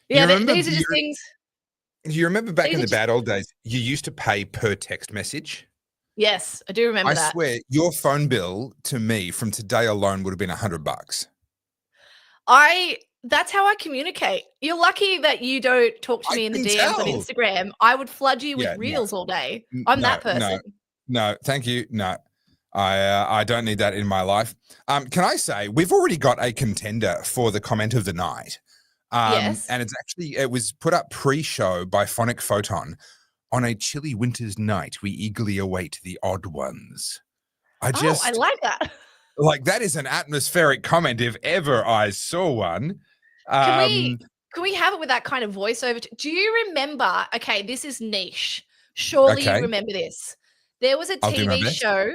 Yeah, these are just things. Do you remember back in the just, bad old days, you used to pay per text message? Yes, I do remember that. I swear, your phone bill to me from today alone would have been $100. That's how I communicate. You're lucky that you don't talk to me in the DMs on Instagram. I would flood you with reels all day. I'm that person. No, thank you. No, I don't need that in my life. Can I say we've already got a contender for the comment of the night? Yes. And it was put up pre-show by Phonic Photon. On a chilly winter's night, we eagerly await the odd ones. I like that. Like, that is an atmospheric comment if ever I saw one. Can we have it with that kind of voiceover? Do you remember? Okay, this is niche. Surely you remember this. There was a TV show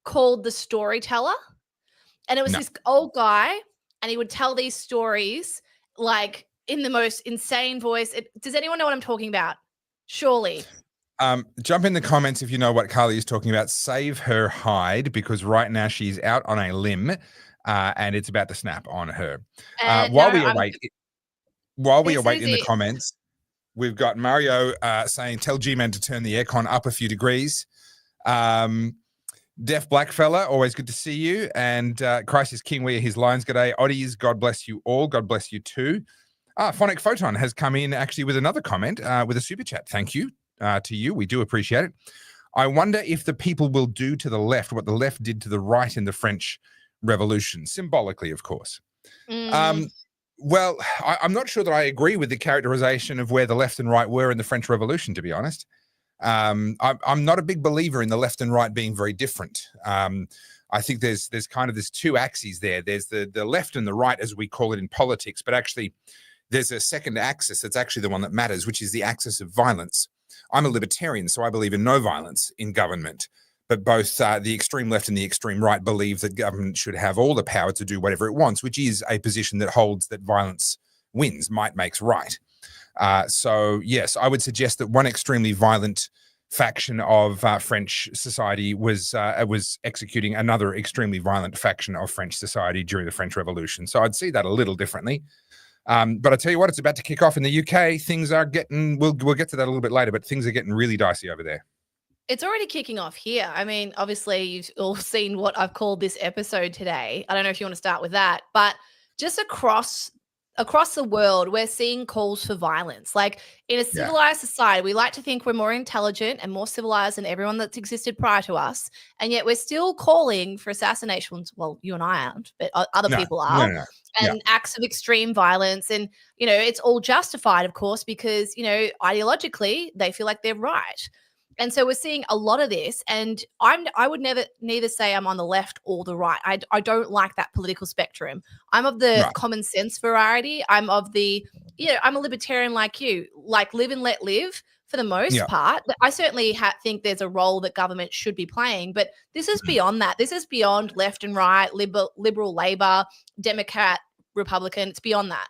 called The Storyteller, and it was this old guy, and he would tell these stories like in the most insane voice. Does anyone know what I'm talking about? Surely. Jump in the comments if you know what Carly is talking about. Save her hide, because right now she's out on a limb and it's about to snap on her. While we await in the comments, we've got Mario saying, tell G-Man to turn the aircon up a few degrees. Deaf Black Fella, always good to see you. And Crisis King, where his lines. G'day, Oddies. God bless you all. God bless you too. Phonic Photon has come in actually with another comment with a super chat. Thank you to you. We do appreciate it. I wonder if the people will do to the left what the left did to the right in the French Revolution, symbolically, of course. Well, I'm not sure that I agree with the characterization of where the left and right were in the French Revolution, to be honest. I'm not a big believer in the left and right being very different. I think there's kind of this two axes there. There's the left and the right, as we call it in politics, but actually there's a second axis that's actually the one that matters, which is the axis of violence. I'm a libertarian, so I believe in no violence in government. But both the extreme left and the extreme right believe that government should have all the power to do whatever it wants, which is a position that holds that violence wins, might makes right. So, yes, I would suggest that one extremely violent faction of French society was executing another extremely violent faction of French society during the French Revolution. So I'd see that a little differently. But I tell you what, it's about to kick off in the UK. Things are getting, we'll get to that a little bit later, but things are getting really dicey over there. It's already kicking off here. I mean, obviously, you've all seen what I've called this episode today. I don't know if you want to start with that, but just across the world, we're seeing calls for violence. Like, in a civilized society, we like to think we're more intelligent and more civilized than everyone that's existed prior to us. And yet we're still calling for assassinations. Well, you and I aren't, but other people are. No. And acts of extreme violence. And, it's all justified, of course, because, ideologically, they feel like they're right. And so we're seeing a lot of this, and I would neither say I'm on the left or the right. I don't like that political spectrum. I'm of the common sense variety. I'm of the, I'm a libertarian like you, like live and let live for the most part. I certainly think there's a role that government should be playing, but this is beyond that. This is beyond left and right, liberal, Labor, Democrat, Republican. It's beyond that.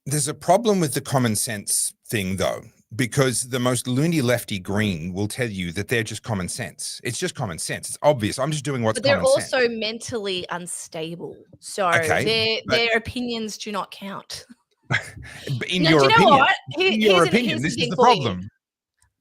There's a problem with the common sense thing, though, because the most loony lefty green will tell you that they're just common sense. It's just common sense. It's obvious. I'm just doing what's common sense. But they're also mentally unstable. So their opinions do not count. In your opinion, this is the problem.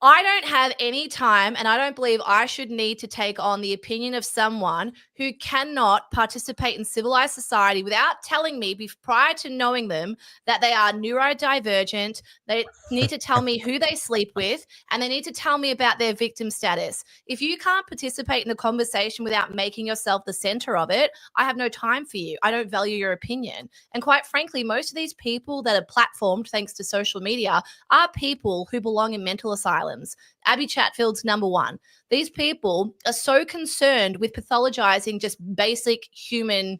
I don't have any time, and I don't believe I should need to take on the opinion of someone who cannot participate in civilized society without telling me prior to knowing them that they are neurodivergent. They need to tell me who they sleep with, and they need to tell me about their victim status. If you can't participate in the conversation without making yourself the center of it, I have no time for you. I don't value your opinion. And quite frankly, most of these people that are platformed thanks to social media are people who belong in mental asylums. Abbie Chatfield's number one. These people are so concerned with pathologizing just basic human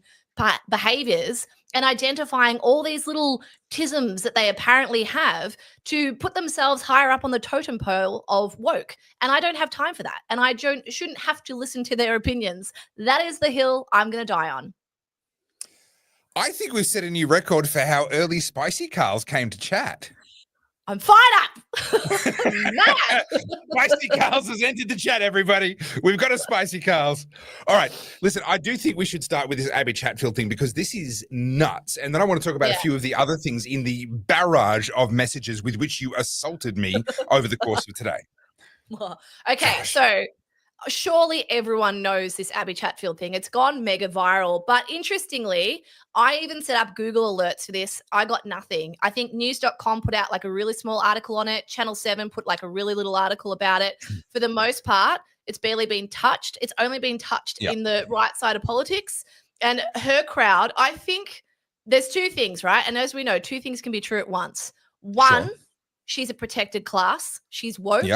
behaviors and identifying all these little tisms that they apparently have to put themselves higher up on the totem pole of woke. And I don't have time for that. And I shouldn't have to listen to their opinions. That is the hill I'm going to die on. I think we've set a new record for how early Spicy Carls came to chat. I'm fired up. I'm mad. Spicy Carls has entered the chat, everybody. We've got a Spicy Carls. All right. Listen, I do think we should start with this Abbie Chatfield thing because this is nuts. And then I want to talk about a few of the other things in the barrage of messages with which you assaulted me over the course of today. Okay, Gosh. so surely everyone knows this Abbie Chatfield thing. It's gone mega viral. But interestingly, I even set up Google alerts for this. I got nothing. I think news.com put out like a really small article on it. Channel 7 put like a really little article about it. For the most part, it's barely been touched. It's only been touched in the right side of politics. And her crowd, I think there's two things, right? And as we know, two things can be true at once. One, she's a protected class. She's woke.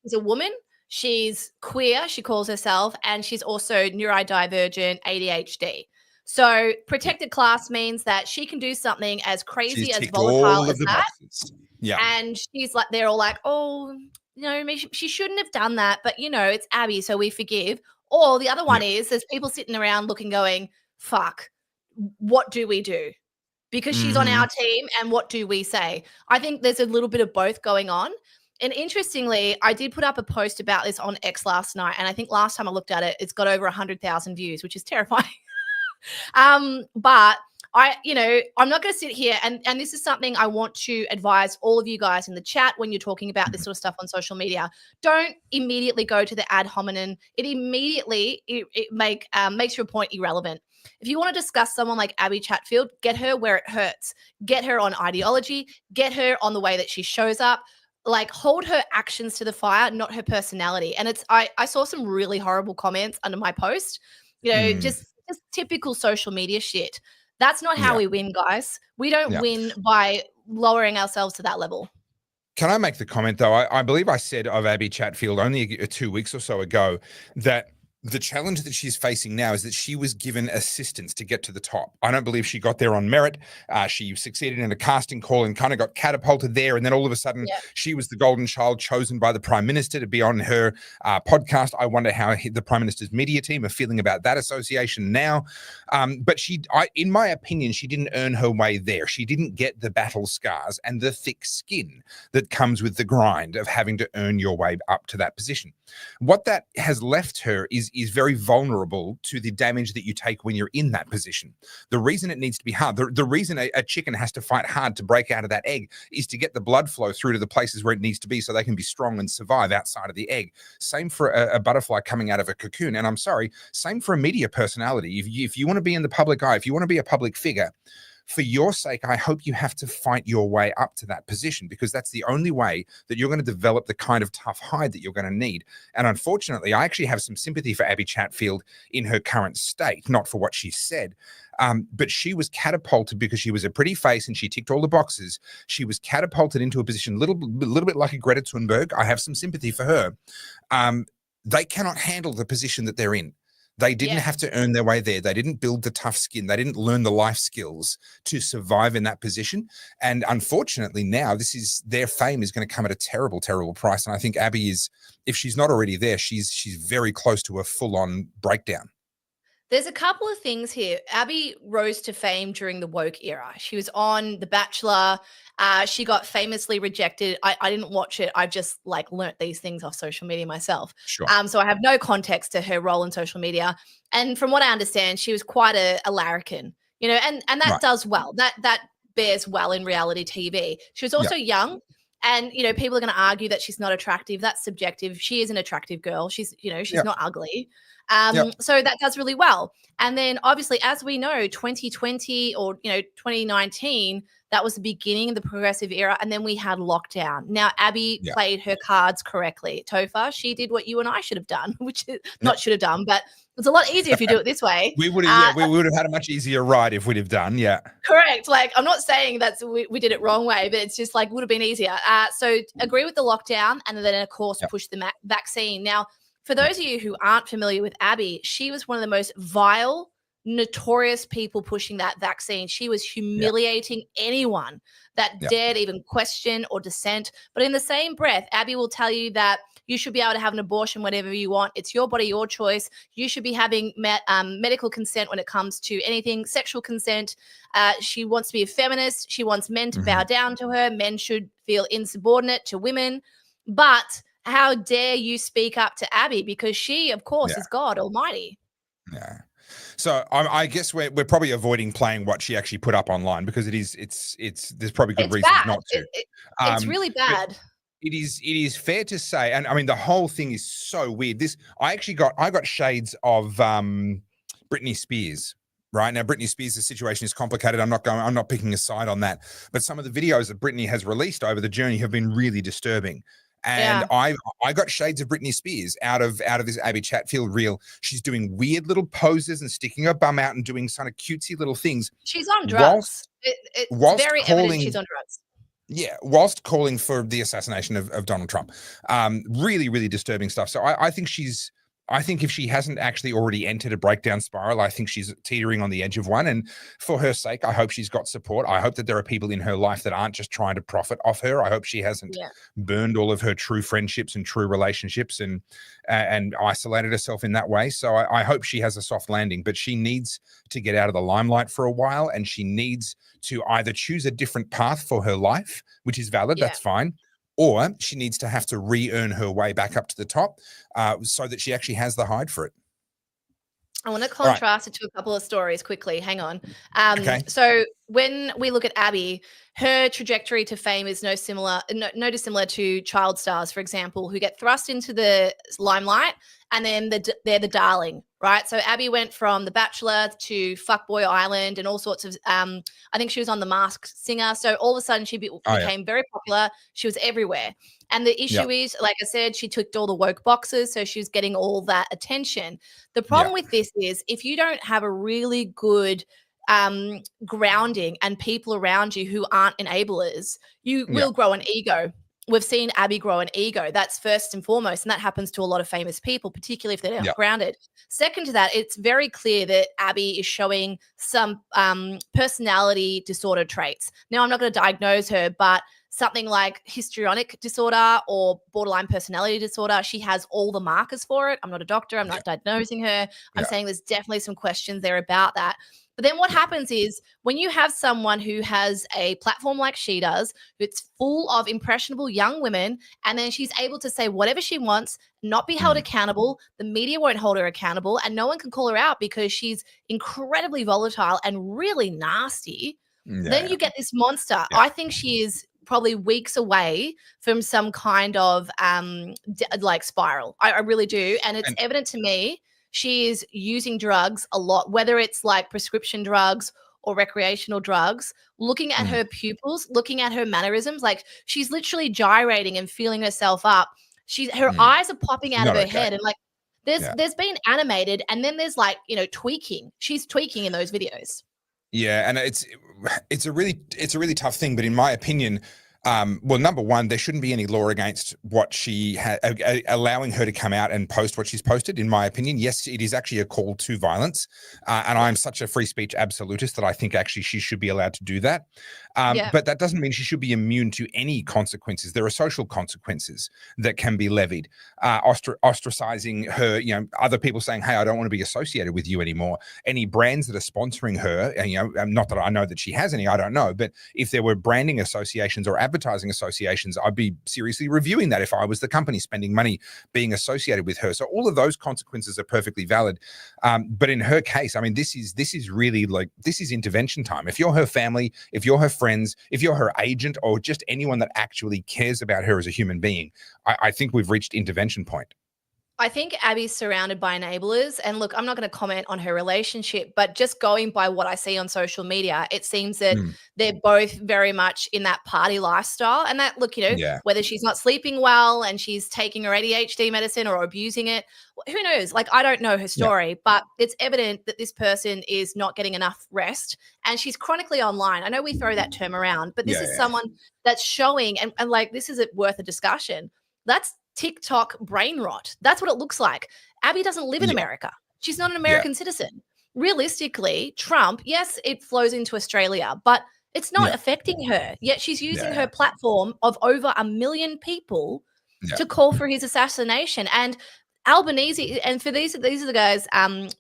She's a woman. She's queer, she calls herself, and she's also neurodivergent, ADHD. So protected class means that she can do something as crazy, as volatile as that. Yeah. And she's like, they're all like, oh, you know, she shouldn't have done that, but you know, it's Abbie, so we forgive. Or the other one is there's people sitting around looking, going, fuck, what do we do? Because she's on our team, and what do we say? I think there's a little bit of both going on. And interestingly, I did put up a post about this on X last night. And I think last time I looked at it, it's got over 100,000 views, which is terrifying. But I'm not going to sit here. And this is something I want to advise all of you guys in the chat when you're talking about this sort of stuff on social media. Don't immediately go to the ad hominem. It immediately makes your point irrelevant. If you want to discuss someone like Abbie Chatfield, get her where it hurts. Get her on ideology. Get her on the way that she shows up. Like, hold her actions to the fire, not her personality. And I saw some really horrible comments under my post, just typical social media shit. That's not how we win, guys. We don't win by lowering ourselves to that level. Can I make the comment, though? I believe I said of Abbie Chatfield only 2 weeks or so ago that the challenge that she's facing now is that she was given assistance to get to the top. I don't believe she got there on merit. She succeeded in a casting call and kind of got catapulted there. And then all of a sudden, she was the golden child chosen by the Prime Minister to be on her podcast. I wonder how the Prime Minister's media team are feeling about that association now. But in my opinion, she didn't earn her way there. She didn't get the battle scars and the thick skin that comes with the grind of having to earn your way up to that position. What that has left her is very vulnerable to the damage that you take when you're in that position. The reason it needs to be hard, the reason a chicken has to fight hard to break out of that egg is to get the blood flow through to the places where it needs to be so they can be strong and survive outside of the egg. Same for a butterfly coming out of a cocoon. And I'm sorry, same for a media personality. If you want to be in the public eye, if you want to be a public figure, for your sake, I hope you have to fight your way up to that position, because that's the only way that you're going to develop the kind of tough hide that you're going to need. And unfortunately, I actually have some sympathy for Abbie Chatfield in her current state, not for what she said. But she was catapulted because she was a pretty face and she ticked all the boxes. She was catapulted into a position a little bit like a Greta Thunberg. I have some sympathy for her. They cannot handle the position that they're in. They didn't have to earn their way there. They didn't build the tough skin. They didn't learn the life skills to survive in that position. And unfortunately now their fame is going to come at a terrible, terrible price. And I think Abbie is, if she's not already there, she's very close to a full-on breakdown. There's a couple of things here. Abbie rose to fame during the woke era. She was on The Bachelor. She got famously rejected. I didn't watch it. I've just learnt these things off social media myself. Sure. So I have no context to her role in social media. And from what I understand, she was quite a larrikin, and that does well. That bears well in reality TV. She was also young. And, people are going to argue that she's not attractive. That's subjective. She is an attractive girl. She's not ugly. So that does really well. And then obviously, as we know, 2020 or, 2019, that was the beginning of the progressive era. And then we had lockdown. Now, Abbie played her cards correctly. Topher, she did what you and I should have done, which is not should have done, but it's a lot easier if you do it this way. We would have had a much easier ride if we'd have done. Yeah. Correct. I'm not saying we did it wrong way, but it's just would have been easier. So agree with the lockdown and then, of course, push the vaccine. Now, for those of you who aren't familiar with Abbie, she was one of the most vile, notorious people pushing that vaccine. She was humiliating anyone that dared even question or dissent. But in the same breath, Abbie will tell you that You should be able to have an abortion whenever you want. It's your body, your choice. You should be having medical consent when it comes to anything, sexual consent. She wants to be a feminist. She wants men to bow down to her. Men should feel insubordinate to women. But how dare you speak up to Abbie? Because she, of course, is God Almighty. Yeah. So I guess we're probably avoiding playing what she actually put up online, because it's there's probably good reasons bad. not to. It's really bad. It is fair to say, and I mean the whole thing is so weird. I got shades of Britney Spears. Right now, Britney Spears' situation is complicated. I'm not picking a side on that, but some of the videos that Britney has released over the journey have been really disturbing. And I got shades of Britney Spears out of this Abbie Chatfield reel. She's doing weird little poses and sticking her bum out and doing kind of cutesy little things. She's on drugs. It's very evident she's on drugs. Yeah, whilst calling for the assassination of Donald Trump. Really, really disturbing stuff. So I think if she hasn't actually already entered a breakdown spiral, I think she's teetering on the edge of one. And for her sake, I hope she's got support. I hope that there are people in her life that aren't just trying to profit off her. I hope she hasn't burned all of her true friendships and true relationships and isolated herself in that way. So I hope she has a soft landing, but she needs to get out of the limelight for a while, and she needs to either choose a different path for her life, which is valid, that's fine, or she needs to have to re-earn her way back up to the top so that she actually has the hide for it. I want to contrast it to a couple of stories quickly. Hang on. Okay. So when we look at Abbie, her trajectory to fame is no dissimilar to child stars, for example, who get thrust into the limelight and then they're the darling, right? So Abbie went from The Bachelor to Fuckboy Island and all sorts of, I think she was on The Masked Singer. So all of a sudden she became very popular. She was everywhere. And the issue is, like I said, she ticked all the woke boxes. So she was getting all that attention. The problem with this is if you don't have a really good grounding and people around you who aren't enablers, you will grow an ego. We've seen Abbie grow an ego. That's first and foremost. And that happens to a lot of famous people, particularly if they're not grounded. Second to that, it's very clear that Abbie is showing some personality disorder traits. Now, I'm not going to diagnose her, but something like histrionic disorder or borderline personality disorder, she has all the markers for it. I'm not a doctor. I'm not diagnosing her. I'm saying there's definitely some questions there about that. But then what happens is when you have someone who has a platform like she does, it's full of impressionable young women, and then she's able to say whatever she wants, not be held accountable. The media won't hold her accountable, and no one can call her out because she's incredibly volatile and really nasty. Then you get this monster. I think she is probably weeks away from some kind of like spiral. I really do. And it's evident to me she is using drugs a lot, whether it's like prescription drugs or recreational drugs, looking at her pupils, looking at her mannerisms, like she's literally gyrating and feeling herself up. Her eyes are popping out of her head, and like there's been animated, and then there's like, you know, tweaking. She's tweaking in those videos. Yeah, and it's a really tough thing, but in my opinion, well, number one, there shouldn't be any law against what she had, allowing her to come out and post what she's posted. In my opinion, yes, it is actually a call to violence, and I'm such a free speech absolutist that I think actually she should be allowed to do that. But that doesn't mean she should be immune to any consequences. There are social consequences that can be levied. Ostracizing her, you know, other people saying, "Hey, I don't want to be associated with you anymore." Any brands that are sponsoring her, and, you know, not that I know that she has any, I don't know, but if there were branding associations or advertising associations, I'd be seriously reviewing that if I was the company spending money being associated with her. So all of those consequences are perfectly valid. But in her case, I mean, this is really like, this is intervention time. If you're her family, if you're her friends, if you're her agent, or just anyone that actually cares about her as a human being, I think we've reached intervention point. I think Abbie's surrounded by enablers. And look, I'm not going to comment on her relationship, but just going by what I see on social media, it seems that they're both very much in that party lifestyle. And that, look, you know, whether she's not sleeping well and she's taking her ADHD medicine or abusing it, who knows? Like, I don't know her story, but it's evident that this person is not getting enough rest and she's chronically online. I know we throw that term around, but this is someone that's showing, and like, this is worth a discussion. That's TikTok brain rot. That's what it looks like. Abbie doesn't live in America. She's not an American citizen. Realistically, Trump, yes, it flows into Australia, but it's not affecting her. Yet she's using her platform of over 1 million people to call for his assassination. And Albanese, and for these are the guys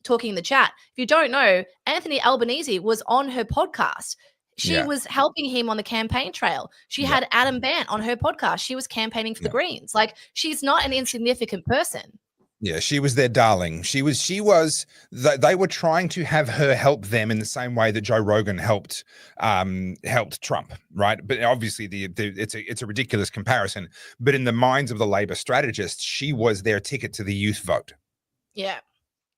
talking in the chat. If you don't know, Anthony Albanese was on her podcast. She was helping him on the campaign trail. She had Adam Bant on her podcast. She was campaigning for the Greens. Like, she's not an insignificant person. Yeah, she was their darling. They were trying to have her help them in the same way that Joe Rogan helped Trump, right? But obviously it's a ridiculous comparison. But in the minds of the Labor strategists, she was their ticket to the youth vote. Yeah.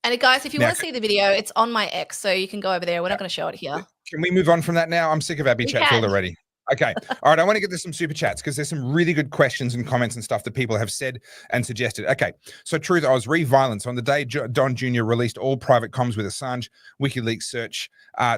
And guys, if you want to see the video, it's on my X, so you can go over there. We're not going to show it here. Can we move on from that now? I'm sick of Abbie Chatfield already. Okay. All right. I want to get to some super chats because there's some really good questions and comments and stuff that people have said and suggested. Okay. So Truth Oz, re-violence. On the day Don Jr. released all private comms with Assange, WikiLeaks search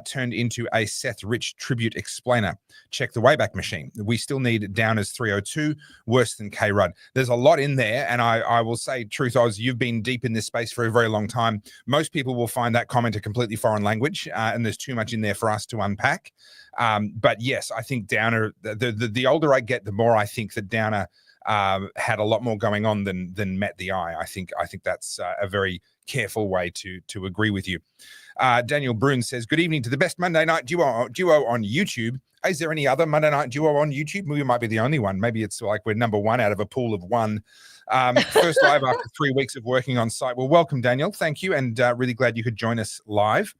turned into a Seth Rich tribute explainer. Check the Wayback Machine. We still need Downers 302, worse than K Rudd. There's a lot in there. And I will say, Truth Oz, you've been deep in this space for a very long time. Most people will find that comment a completely foreign language and there's too much in there for us to unpack. But yes, I think Downer, the older I get, the more I think that Downer had a lot more going on than met the eye. I think that's a very careful way to agree with you. Daniel Brune says, good evening to the best Monday night duo on YouTube. Is there any other Monday night duo on YouTube? We might be the only one. Maybe it's like we're number one out of a pool of one. First live after 3 weeks of working on site. Well, welcome, Daniel. Thank you. And really glad you could join us live.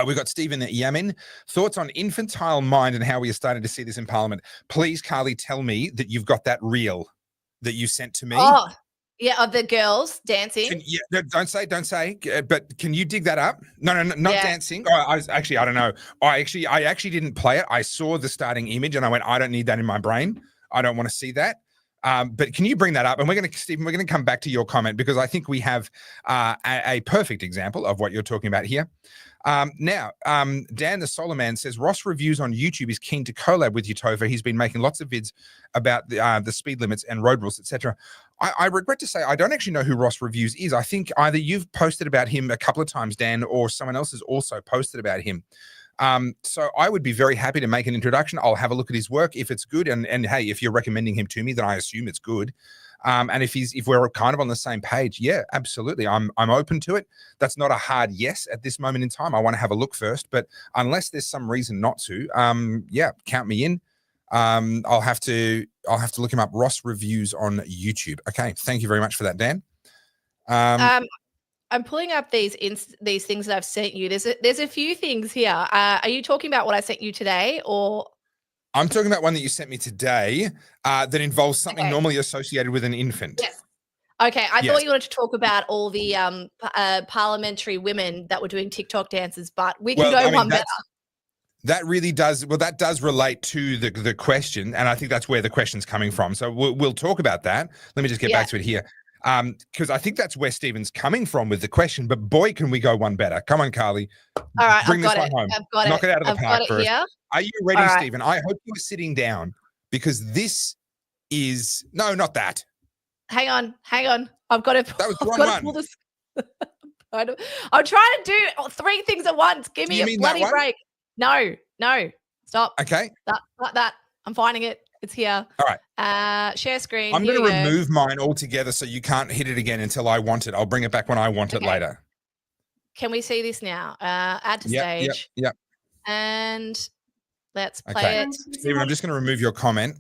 We've got Stephen Yamin. Thoughts on infantile mind and how we are starting to see this in Parliament. Please, Carly, tell me that you've got that reel that you sent to me. Oh, yeah, of the girls dancing. Don't say. But can you dig that up? No, not dancing. Oh, I don't know. I actually didn't play it. I saw the starting image and I went, I don't need that in my brain. I don't want to see that. But can you bring that up? And Stephen, we're going to come back to your comment because I think we have a perfect example of what you're talking about here. Now, Dan the Solar Man says Ross Reviews on YouTube is keen to collab with you, Topher. He's been making lots of vids about the speed limits and road rules, etc. I regret to say I don't actually know who Ross Reviews is. I think either you've posted about him a couple of times, Dan, or someone else has also posted about him. So I would be very happy to make an introduction. I'll have a look at his work if it's good. And hey, if you're recommending him to me, then I assume it's good. And if we're kind of on the same page, yeah, absolutely. I'm open to it. That's not a hard yes at this moment in time. I want to have a look first, but unless there's some reason not to, yeah, count me in. I'll have to look him up. Ross Reviews on YouTube. Okay. Thank you very much for that, Dan. I'm pulling up these things that I've sent you. There's a few things here. Are you talking about what I sent you today, or? I'm talking about one that you sent me today that involves something normally associated with an infant. Yes. Okay. I thought you wanted to talk about all the parliamentary women that were doing TikTok dances, but we can go one better. That really does. Well, that does relate to the question, and I think that's where the question's coming from. So we'll talk about that. Let me just get back to it here. Because I think that's where Stephen's coming from with the question, but boy, can we go one better. Come on, Carly. All right, bring I've this got one home. I've got Knock it out of the I've park got first. Here. Are you ready, Stephen? I hope you're sitting down because this is not that. Hang on. I've got to. That was the wrong one. Pull this. I'm trying to do 3 things at once. Give me a bloody break. No, stop. Okay. That. I'm finding it. It's here. All right. Share screen. I'm going to remove mine altogether so you can't hit it again until I want it. I'll bring it back when I want it later. Can we see this now? Add to stage. Yep. And let's play it. Stephen, I'm just going to remove your comment.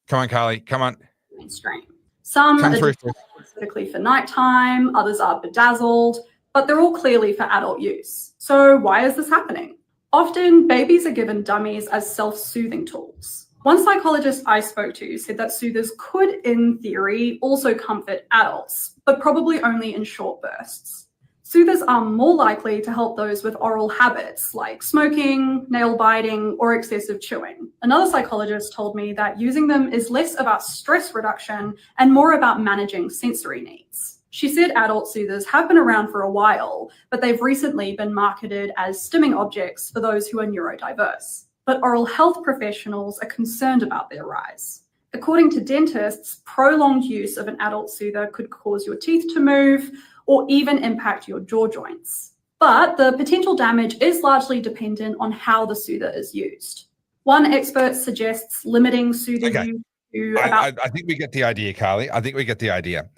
Come on, Carly. Come on. Mainstream. Some are specifically for nighttime, others are bedazzled, but they're all clearly for adult use. So why is this happening? Often, babies are given dummies as self-soothing tools. One psychologist I spoke to said that soothers could, in theory, also comfort adults, but probably only in short bursts. Soothers are more likely to help those with oral habits like smoking, nail biting, or excessive chewing. Another psychologist told me that using them is less about stress reduction and more about managing sensory needs. She said adult soothers have been around for a while, but they've recently been marketed as stimming objects for those who are neurodiverse. But oral health professionals are concerned about their rise. According to dentists, prolonged use of an adult soother could cause your teeth to move or even impact your jaw joints. But the potential damage is largely dependent on how the soother is used. One expert suggests limiting soother use you about. I think we get the idea, Carly. I think we get the idea.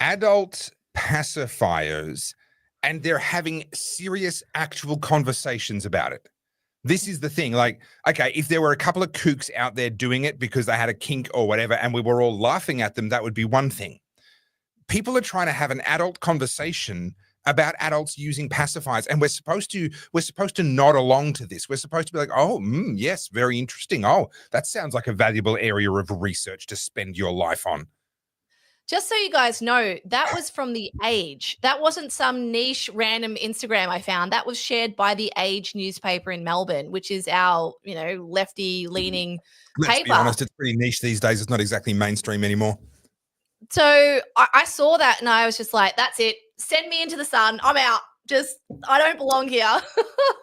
Adult pacifiers, and they're having serious, actual conversations about it. This is the thing. Like, okay, if there were a couple of kooks out there doing it because they had a kink or whatever, and we were all laughing at them, that would be one thing. People are trying to have an adult conversation about adults using pacifiers, and we're supposed to nod along to this. We're supposed to be like, oh, yes, very interesting. Oh, that sounds like a valuable area of research to spend your life on. Just so you guys know, that was from The Age. That wasn't some niche random Instagram I found. That was shared by The Age newspaper in Melbourne, which is our, lefty leaning paper. Let's be honest, it's pretty niche these days. It's not exactly mainstream anymore. So I saw that and I was just like, that's it. Send me into the sun. I'm out. I don't belong here.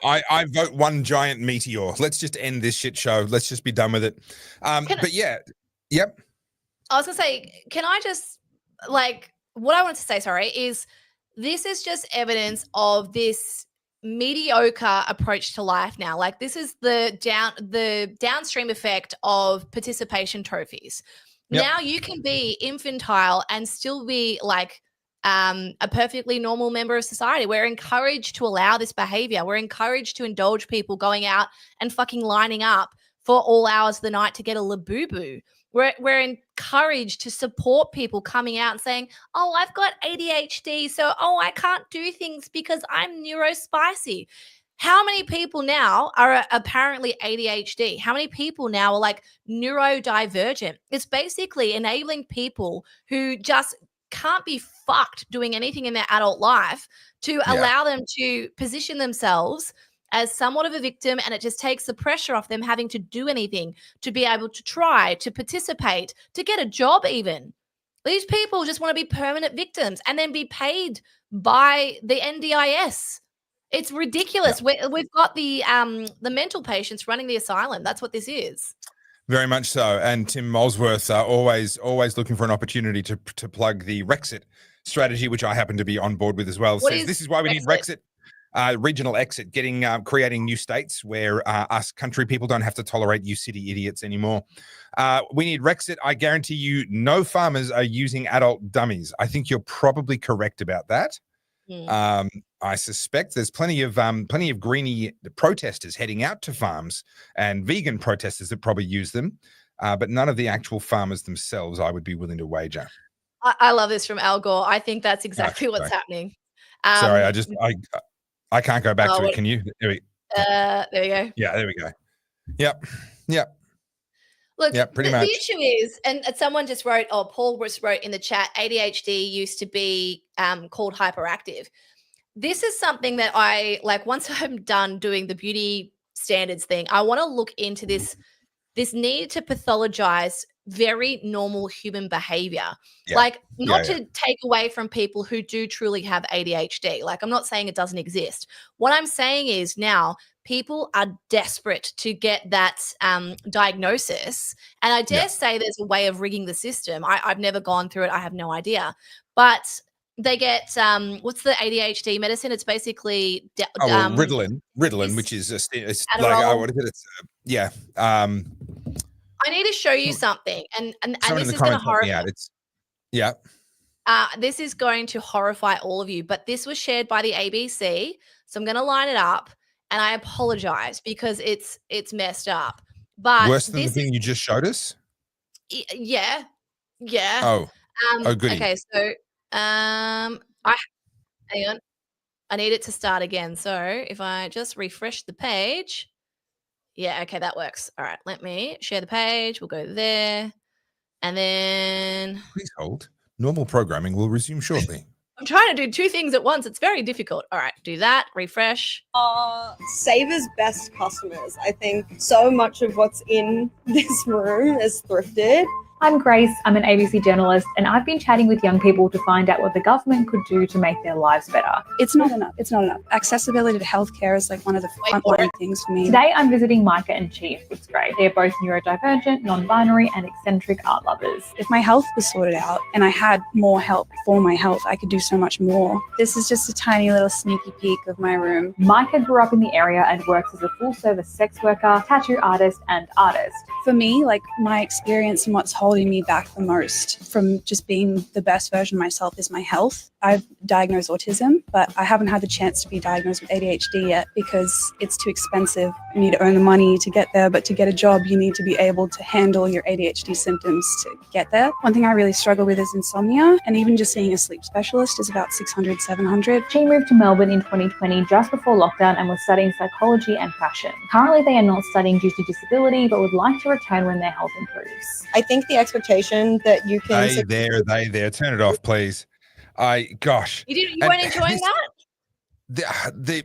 I vote one giant meteor. Let's just end this shit show. Let's just be done with it. But yeah, yep. I was going to say, can I just, what I wanted to say, sorry, is this is just evidence of this mediocre approach to life now. Like, this is the downstream effect of participation trophies. Yep. Now you can be infantile and still be a perfectly normal member of society. We're encouraged to allow this behavior. We're encouraged to indulge people going out and fucking lining up for all hours of the night to get a labubu. We're encouraged to support people coming out and saying, oh, I've got ADHD, so, I can't do things because I'm neurospicy. How many people now are apparently ADHD? How many people now are neurodivergent? It's basically enabling people who just can't be fucked doing anything in their adult life to allow them to position themselves as somewhat of a victim, and it just takes the pressure off them having to do anything, to be able to try, to participate, to get a job even. These people just want to be permanent victims and then be paid by the NDIS. It's ridiculous. Yeah. We've got the mental patients running the asylum. That's what this is. Very much so. And Tim Molesworth always looking for an opportunity to plug the Rexit strategy, which I happen to be on board with as well. Says this is why we need Rexit. Regional exit, creating new states where us country people don't have to tolerate you city idiots anymore. We need Rexit. I guarantee you no farmers are using adult dummies. I think you're probably correct about that. I suspect there's plenty of greenie protesters heading out to farms and vegan protesters that probably use them, but none of the actual farmers themselves I would be willing to wager. I love this from Al Gore. I think that's exactly what's happening. Sorry, I can't go back to it. Can you? There we go. Yeah, there we go. Yep. Look, pretty much. The issue is, and someone just wrote, Paul just wrote in the chat, ADHD used to be called hyperactive. This is something that I, once I'm done doing the beauty standards thing, I want to look into this need to pathologize very normal human behavior. To take away from people who do truly have ADHD. I'm not saying it doesn't exist. What I'm saying is now people are desperate to get that diagnosis. And I dare say there's a way of rigging the system. I've never gone through it. I have no idea. But they get, what's the ADHD medicine? It's basically Ritalin, which is what is it? I need to show you something, and this is going to horrify. This is going to horrify all of you. But this was shared by the ABC, so I'm going to line it up, and I apologize because it's messed up. But worse than the thing you just showed us. Yeah. Oh, goody. Okay, so hang on. I need it to start again. So if I just refresh the page. Yeah, okay, that works. All right, let me share the page. We'll go there. And then... Please hold. Normal programming will resume shortly. I'm trying to do two things at once. It's very difficult. All right, do that. Refresh. Savers best customers. I think so much of what's in this room is thrifted. I'm Grace, I'm an ABC journalist, and I've been chatting with young people to find out what the government could do to make their lives better. It's not enough. Accessibility to healthcare is one of the frontline things for me. Today I'm visiting Micah and Chief. It's great. They're both neurodivergent, non-binary, and eccentric art lovers. If my health was sorted out and I had more help for my health, I could do so much more. This is just a tiny little sneaky peek of my room. Micah grew up in the area and works as a full-service sex worker, tattoo artist, and artist. For me, like my experience and what's holding me back the most from just being the best version of myself is my health. I've diagnosed autism, but I haven't had the chance to be diagnosed with ADHD yet because it's too expensive. You need to earn the money to get there, but to get a job, you need to be able to handle your ADHD symptoms to get there. One thing I really struggle with is insomnia, and even just seeing a sleep specialist is about $600, $700. She moved to Melbourne in 2020 just before lockdown and was studying psychology and fashion. Currently, they are not studying due to disability, but would like to return when their health improves. I think the expectation that you can They there. Turn it off, please. Gosh. You weren't enjoying that?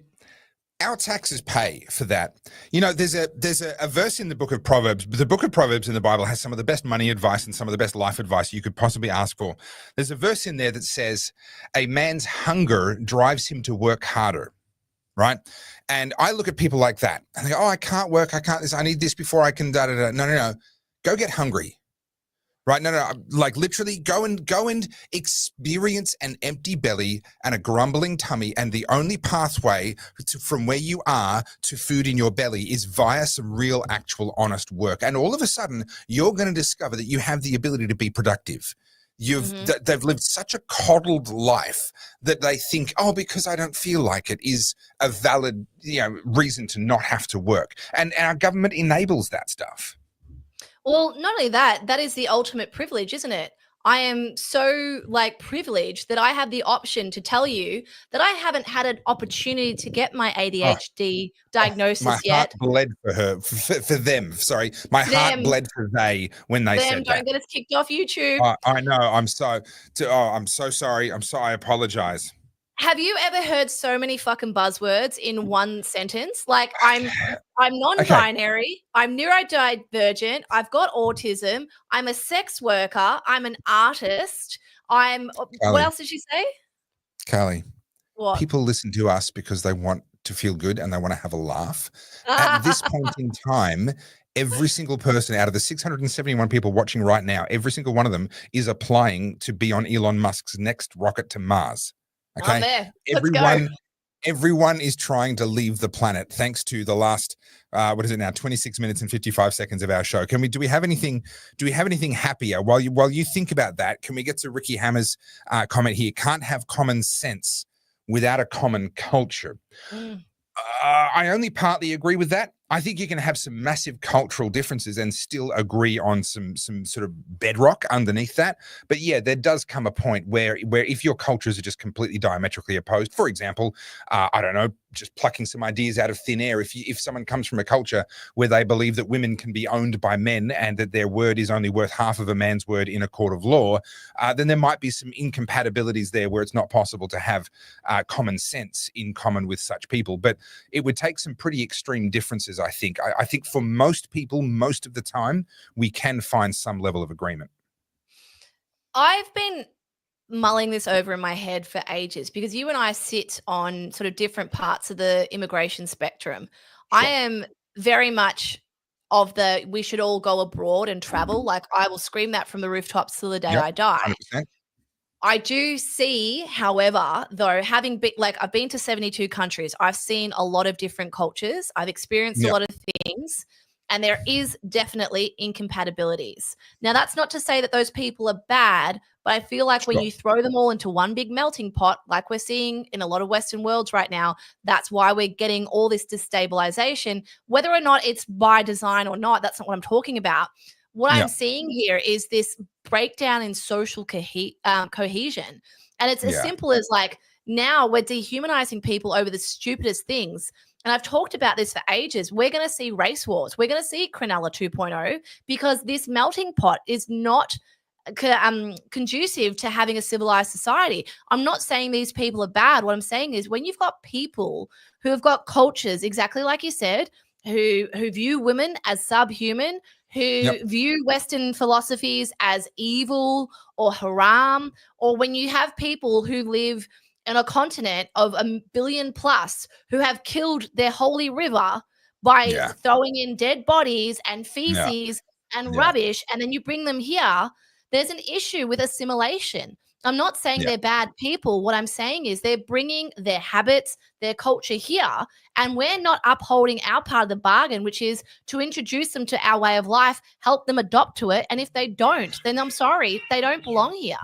Our taxes pay for that. You know, there's a verse in the book of Proverbs. The book of Proverbs in the Bible has some of the best money advice and some of the best life advice you could possibly ask for. There's a verse in there that says, a man's hunger drives him to work harder, right? And I look at people like that and they go, oh, I can't work. I can't this. I need this before I can da-da-da. No. Go get hungry. Right? No. Like literally go and experience an empty belly and a grumbling tummy. And the only pathway from where you are to food in your belly is via some real, actual, honest work. And all of a sudden, you're going to discover that you have the ability to be productive. They've lived such a coddled life that they think, oh, because I don't feel like it is a valid, reason to not have to work. And our government enables that stuff. Well, not only that, that is the ultimate privilege, isn't it? I am so privileged that I have the option to tell you that I haven't had an opportunity to get my ADHD diagnosis my yet. Heart bled for her, for them. Sorry, my heart bled for they when they said that. Don't get us kicked off YouTube. I know. I'm so sorry. I apologize. Have you ever heard so many fucking buzzwords in one sentence? Like I'm non-binary, I'm neurodivergent, I've got autism, I'm a sex worker, I'm an artist, Carly, what else did she say? Carly, what? People listen to us because they want to feel good and they want to have a laugh. At this point in time, every single person out of the 671 people watching right now, every single one of them is applying to be on Elon Musk's next rocket to Mars. Okay, I'm there. Everyone is trying to leave the planet thanks to the last, 26 minutes and 55 seconds of our show. Do we have anything happier? While you think about that, can we get to Ricky Hammer's comment here? Can't have common sense without a common culture. I only partly agree with that. I think you can have some massive cultural differences and still agree on some sort of bedrock underneath that. But yeah, there does come a point where if your cultures are just completely diametrically opposed, for example, I don't know, just plucking some ideas out of thin air. If someone comes from a culture where they believe that women can be owned by men and that their word is only worth half of a man's word in a court of law, then there might be some incompatibilities there where it's not possible to have common sense in common with such people. But it would take some pretty extreme differences, I think. I think for most people, most of the time, we can find some level of agreement. I've been mulling this over in my head for ages because you and I sit on sort of different parts of the immigration spectrum. Sure. I am very much of the we should all go abroad and travel. Like I will scream that from the rooftops till the day I die. 100%. I do see, however, though, having been I've been to 72 countries, I've seen a lot of different cultures, I've experienced a lot of things, and there is definitely incompatibilities. Now, that's not to say that those people are bad, but I feel like when you throw them all into one big melting pot, like we're seeing in a lot of Western worlds right now, that's why we're getting all this destabilization. Whether or not it's by design or not, that's not what I'm talking about. What I'm seeing here is this breakdown in social cohesion. And it's as simple as now we're dehumanizing people over the stupidest things. And I've talked about this for ages. We're going to see race wars. We're going to see Cronulla 2.0 because this melting pot is not conducive to having a civilized society. I'm not saying these people are bad. What I'm saying is when you've got people who have got cultures, exactly like you said, who view women as subhuman, who view Western philosophies as evil or haram, or when you have people who live in a continent of 1 billion plus who have killed their holy river by throwing in dead bodies and feces and rubbish, and then you bring them here, there's an issue with assimilation. I'm not saying Yeah. they're bad people. What I'm saying is they're bringing their habits, their culture here, and we're not upholding our part of the bargain, which is to introduce them to our way of life, help them adopt to it. And if they don't, then I'm sorry, they don't belong here.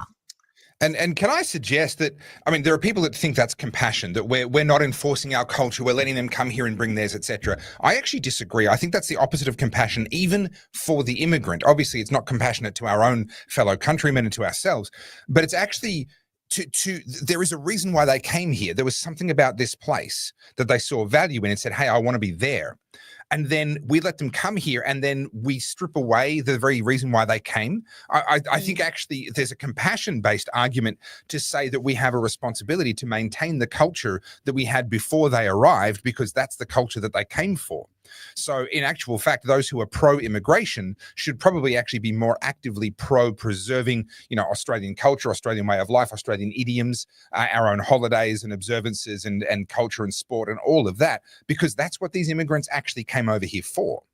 And can I suggest that, I mean, there are people that think that's compassion, that we're not enforcing our culture, we're letting them come here and bring theirs, etc. I actually disagree. I think that's the opposite of compassion, even for the immigrant. Obviously, it's not compassionate to our own fellow countrymen and to ourselves, but it's actually there is a reason why they came here. There was something about this place that they saw value in and said, hey, I want to be there. And then we let them come here, and then we strip away the very reason why they came. I think actually there's a compassion-based argument to say that we have a responsibility to maintain the culture that we had before they arrived, because that's the culture that they came for. So in actual fact, those who are pro-immigration should probably actually be more actively pro-preserving, Australian culture, Australian way of life, Australian idioms, our own holidays and observances and culture and sport and all of that, because that's what these immigrants actually came over here for.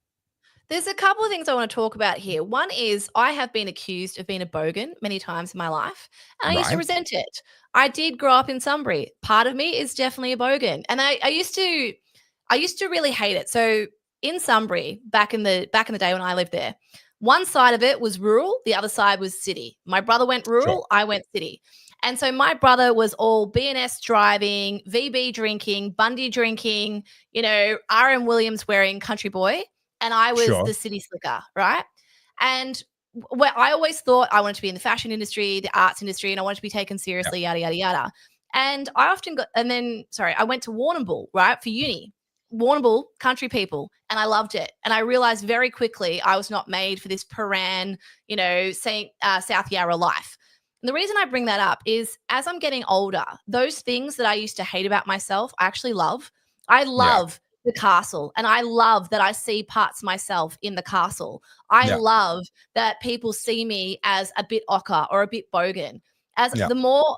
There's a couple of things I want to talk about here. One is I have been accused of being a bogan many times in my life, and I used to resent it. I did grow up in Sunbury. Part of me is definitely a bogan, and I used to really hate it. So in Sunbury, back in the day when I lived there, one side of it was rural, the other side was city. My brother went rural, Sure. I went city. And so my brother was all BNS driving, VB drinking, Bundy drinking, RM Williams wearing country boy. And I was Sure. the city slicker, right? And where I always thought I wanted to be in the fashion industry, the arts industry, and I wanted to be taken seriously, yada, yada, yada. And I went to Warrnambool, right, for uni. Warrnambool, country people, and I loved it. And I realized very quickly I was not made for this Paran, South Yarra life. And the reason I bring that up is as I'm getting older, those things that I used to hate about myself, I actually love. I love the castle, and I love that I see parts of myself in the castle. I love that people see me as a bit ochre or a bit bogan. As the more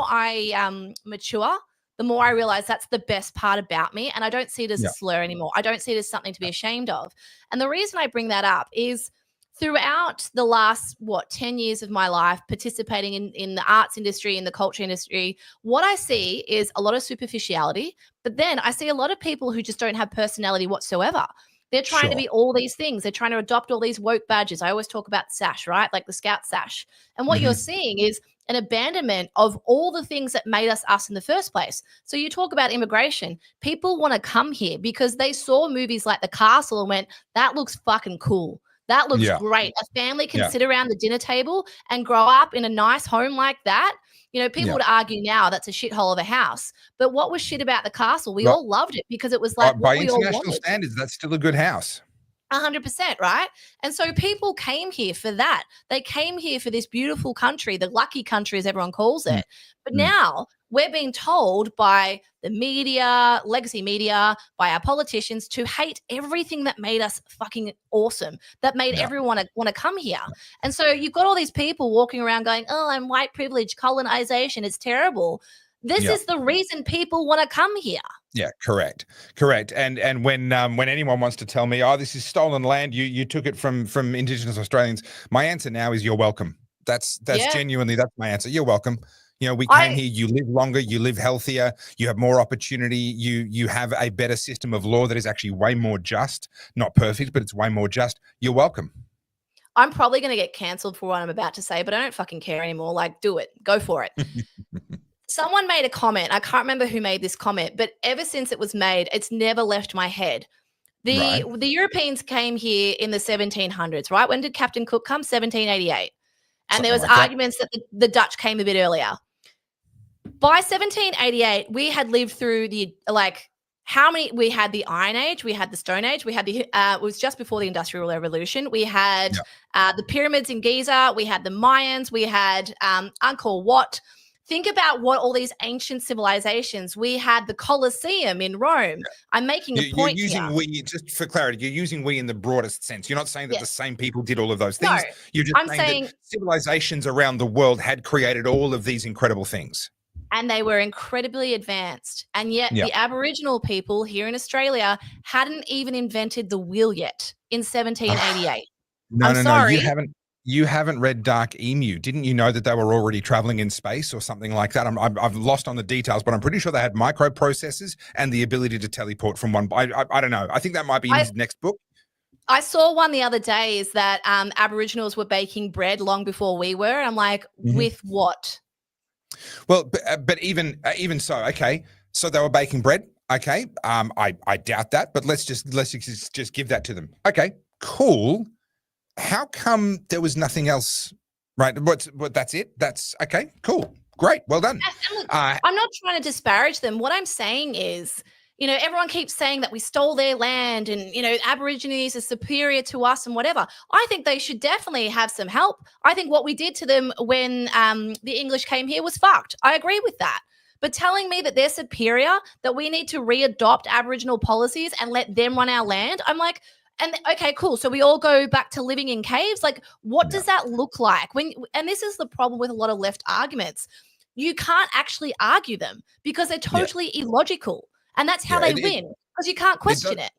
I mature, the more I realize that's the best part about me, and I don't see it as a slur anymore. I don't see it as something to be ashamed of. And the reason I bring that up is throughout the last, 10 years of my life, participating in the arts industry, in the culture industry, what I see is a lot of superficiality, but then I see a lot of people who just don't have personality whatsoever. They're trying to be all these things. They're trying to adopt all these woke badges. I always talk about sash, right? Like the scout sash. And what you're seeing is an abandonment of all the things that made us in the first place. So you talk about immigration. People want to come here because they saw movies like The Castle and went, that looks fucking cool. That looks great. A family can sit around the dinner table and grow up in a nice home like that. People would argue now that's a shithole of a house. But what was shit about The Castle? We all loved it because it was like by what we all international wanted. standards, that's still a good house. 100%, right? And so people came here for that. They came here for this beautiful country, the lucky country as everyone calls it. But now we're being told by the media, legacy media, by our politicians to hate everything that made us fucking awesome, that made everyone want to come here. And so you've got all these people walking around going, oh, I'm white privilege, colonization, it's terrible. This is the reason people want to come here. Yeah, correct. And when anyone wants to tell me, oh, this is stolen land, you took it from Indigenous Australians, my answer now is you're welcome. That's genuinely, that's my answer. You're welcome. We came here, you live longer, you live healthier, you have more opportunity, you have a better system of law that is actually way more just, not perfect, but it's way more just. You're welcome. I'm probably going to get cancelled for what I'm about to say, but I don't fucking care anymore. Like, do it. Go for it. Someone made a comment. I can't remember who made this comment, but ever since it was made, it's never left my head. The Europeans came here in the 1700s, right? When did Captain Cook come? 1788. And there was arguments that the Dutch came a bit earlier. By 1788, we had lived through we had the Iron Age, we had the Stone Age, we had it was just before the Industrial Revolution. We had the pyramids in Giza, we had the Mayans, we had Angkor Wat. Think about what all these ancient civilizations. We had the Colosseum in Rome. I'm making a point you're using here. we, just for clarity, you're using we in the broadest sense. You're not saying that the same people did all of those things. No, you're just saying that civilizations around the world had created all of these incredible things. And they were incredibly advanced. And yet the Aboriginal people here in Australia hadn't even invented the wheel yet in 1788. No, you haven't. You haven't read Dark Emu. Didn't you know that they were already traveling in space or something like that? I've lost on the details, but I'm pretty sure they had microprocessors and the ability to teleport from one. I don't know. I think that might be in his next book. I saw one the other day is that Aboriginals were baking bread long before we were. And I'm like, with what? Well, but even so, okay. So they were baking bread. Okay. I doubt that, but let's just give that to them. Okay, cool. How come there was nothing else? Right. What that's it. That's okay. Cool. Great. Well done. Look, I'm not trying to disparage them. What I'm saying is, everyone keeps saying that we stole their land and, Aborigines are superior to us and whatever. I think they should definitely have some help. I think what we did to them when the English came here was fucked. I agree with that. But telling me that they're superior, that we need to readopt Aboriginal policies and let them run our land, I'm like, and okay, cool. So we all go back to living in caves. Like, what does that look like? And this is the problem with a lot of left arguments. You can't actually argue them because they're totally illogical. And that's how they win, because you can't question it.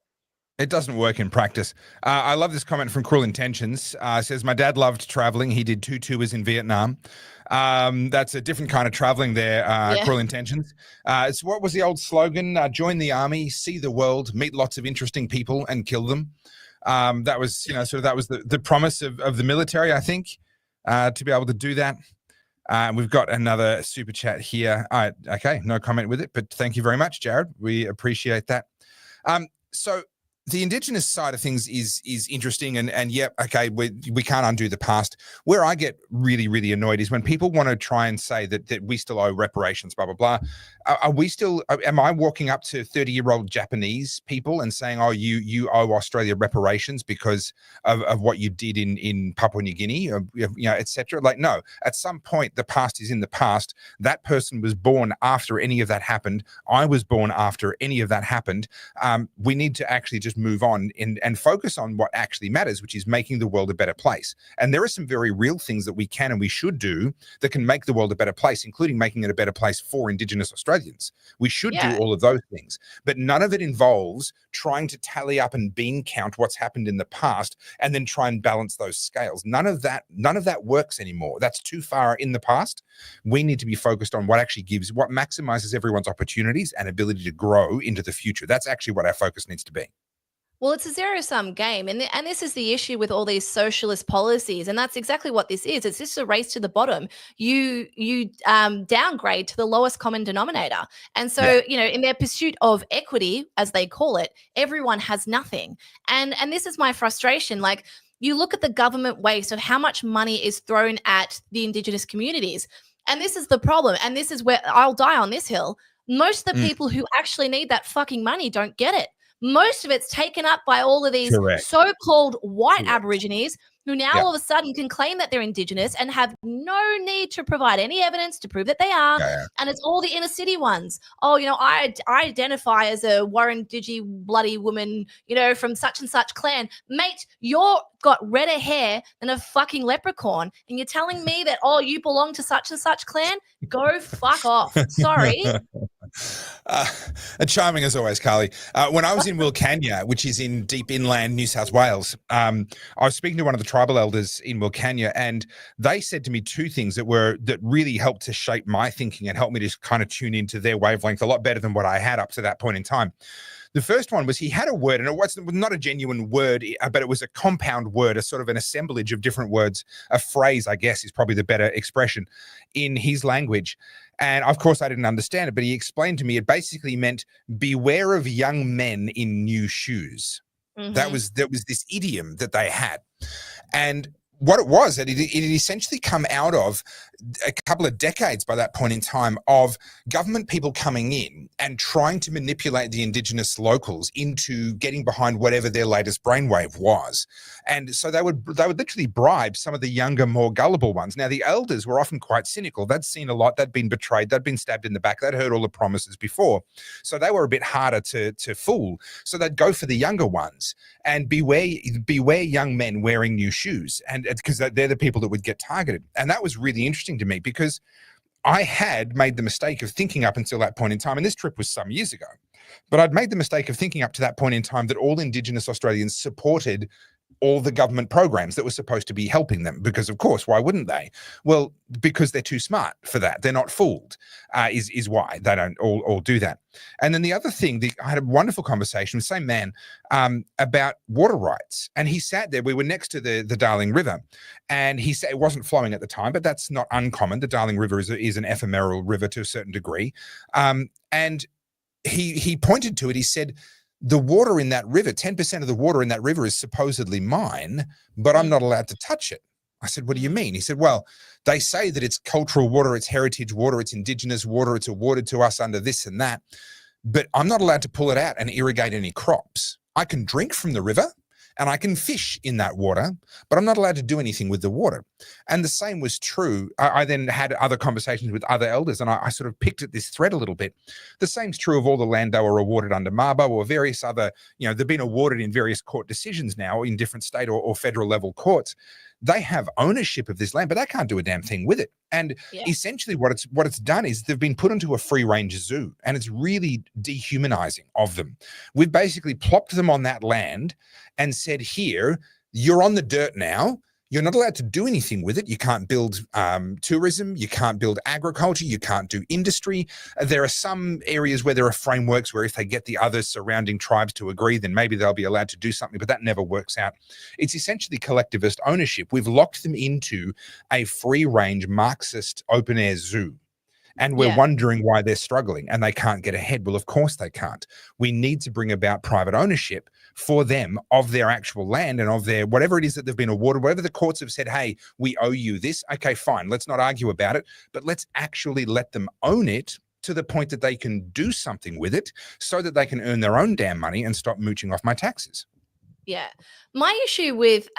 It doesn't work in practice. I love this comment from Cruel Intentions. Says, my dad loved traveling. He did 2 tours in Vietnam. That's a different kind of traveling there, Cruel Intentions. So what was the old slogan? Join the army, see the world, meet lots of interesting people and kill them. That was, that was the promise of the military, I think, to be able to do that. We've got another super chat here. Okay, no comment with it, but thank you very much, Jared. We appreciate that. So the Indigenous side of things is interesting, and yeah, okay, we can't undo the past. Where I get really, really annoyed is when people want to try and say that we still owe reparations, blah, blah, blah. Am I walking up to 30-year-old Japanese people and saying, oh, you owe Australia reparations because of what you did in Papua New Guinea, or, et cetera? Like, no, at some point, the past is in the past. That person was born after any of that happened. I was born after any of that happened. We need to actually just move on and focus on what actually matters, which is making the world a better place. And there are some very real things that we can and we should do that can make the world a better place, including making it a better place for Indigenous Australians. We should do all of those things, but none of it involves trying to tally up and bean count what's happened in the past and then try and balance those scales. None of that works anymore. That's too far in the past. We need to be focused on what maximizes everyone's opportunities and ability to grow into the future. That's actually what our focus needs to be. Well, it's a zero-sum game, and this is the issue with all these socialist policies, and that's exactly what this is. It's just a race to the bottom. You downgrade to the lowest common denominator, and so in their pursuit of equity, as they call it, everyone has nothing. And this is my frustration. Like, you look at the government waste of how much money is thrown at the Indigenous communities, and this is the problem. And this is where I'll die on this hill. Most of the people who actually need that fucking money don't get it. Most of it's taken up by all of these so-called white Aborigines who now all of a sudden can claim that they're Indigenous and have no need to provide any evidence to prove that they are. And it's all the inner city ones. Oh, I identify as a Warren Digi bloody woman, from such and such clan. Mate, you're got redder hair than a fucking leprechaun. And you're telling me that, oh, you belong to such and such clan? Go fuck off. Sorry. Charming as always, Carly. When I was in Wilcannia, which is in deep inland New South Wales, I was speaking to one of the tribal elders in Wilcannia, and they said to me 2 things that really helped to shape my thinking and helped me to kind of tune into their wavelength a lot better than what I had up to that point in time. The first one was he had a word, and it was not a genuine word, but it was a compound word, a sort of an assemblage of different words. A phrase, I guess, is probably the better expression in his language. And of course, I didn't understand it, but he explained to me it basically meant beware of young men in new shoes. That was this idiom that they had. And what it was, it had essentially come out of a couple of decades by that point in time of government people coming in and trying to manipulate the Indigenous locals into getting behind whatever their latest brainwave was. And so they would literally bribe some of the younger, more gullible ones. Now, the elders were often quite cynical. They'd seen a lot. They'd been betrayed. They'd been stabbed in the back. They'd heard all the promises before. So they were a bit harder to fool. So they'd go for the younger ones and beware young men wearing new shoes. And because they're the people that would get targeted. And that was really interesting to me because I had made the mistake of thinking up until that point in time, and this trip was some years ago, but I'd made the mistake of thinking up to that point in time that all Indigenous Australians supported all the government programs that were supposed to be helping them, because of course, why wouldn't they? Well, because they're too smart for that. They're not fooled, is why they don't all do that. And then the other thing, I had a wonderful conversation with the same man about water rights, and he sat there. We were next to the Darling River, and he said it wasn't flowing at the time, but that's not uncommon. The Darling River is an ephemeral river to a certain degree, and he pointed to it. He said, the water in that river, 10% of the water in that river is supposedly mine, but I'm not allowed to touch it. I said, what do you mean? He said, well, they say that it's cultural water, it's heritage water, it's Indigenous water, it's awarded to us under this and that, but I'm not allowed to pull it out and irrigate any crops. I can drink from the river and I can fish in that water, but I'm not allowed to do anything with the water. And the same was true. I then had other conversations with other elders, and I sort of picked at this thread a little bit. The same's true of all the land they were awarded under Mabo or various other, they've been awarded in various court decisions now in different state or federal level courts. They have ownership of this land, but they can't do a damn thing with it. And essentially what it's done is they've been put into a free range zoo, and it's really dehumanizing of them. We've basically plopped them on that land and said, here, you're on the dirt now. You're not allowed to do anything with it. You can't build tourism. You can't build agriculture. You can't do industry. There are some areas where there are frameworks where if they get the other surrounding tribes to agree, then maybe they'll be allowed to do something, but that never works out. It's essentially collectivist ownership. We've locked them into a free-range Marxist open-air zoo. And we're wondering why they're struggling and they can't get ahead. Well, of course they can't. We need to bring about private ownership for them of their actual land and of their whatever it is that they've been awarded, whatever the courts have said, hey, we owe you this. Okay, fine. Let's not argue about it, but let's actually let them own it to the point that they can do something with it so that they can earn their own damn money and stop mooching off my taxes. Yeah. My issue with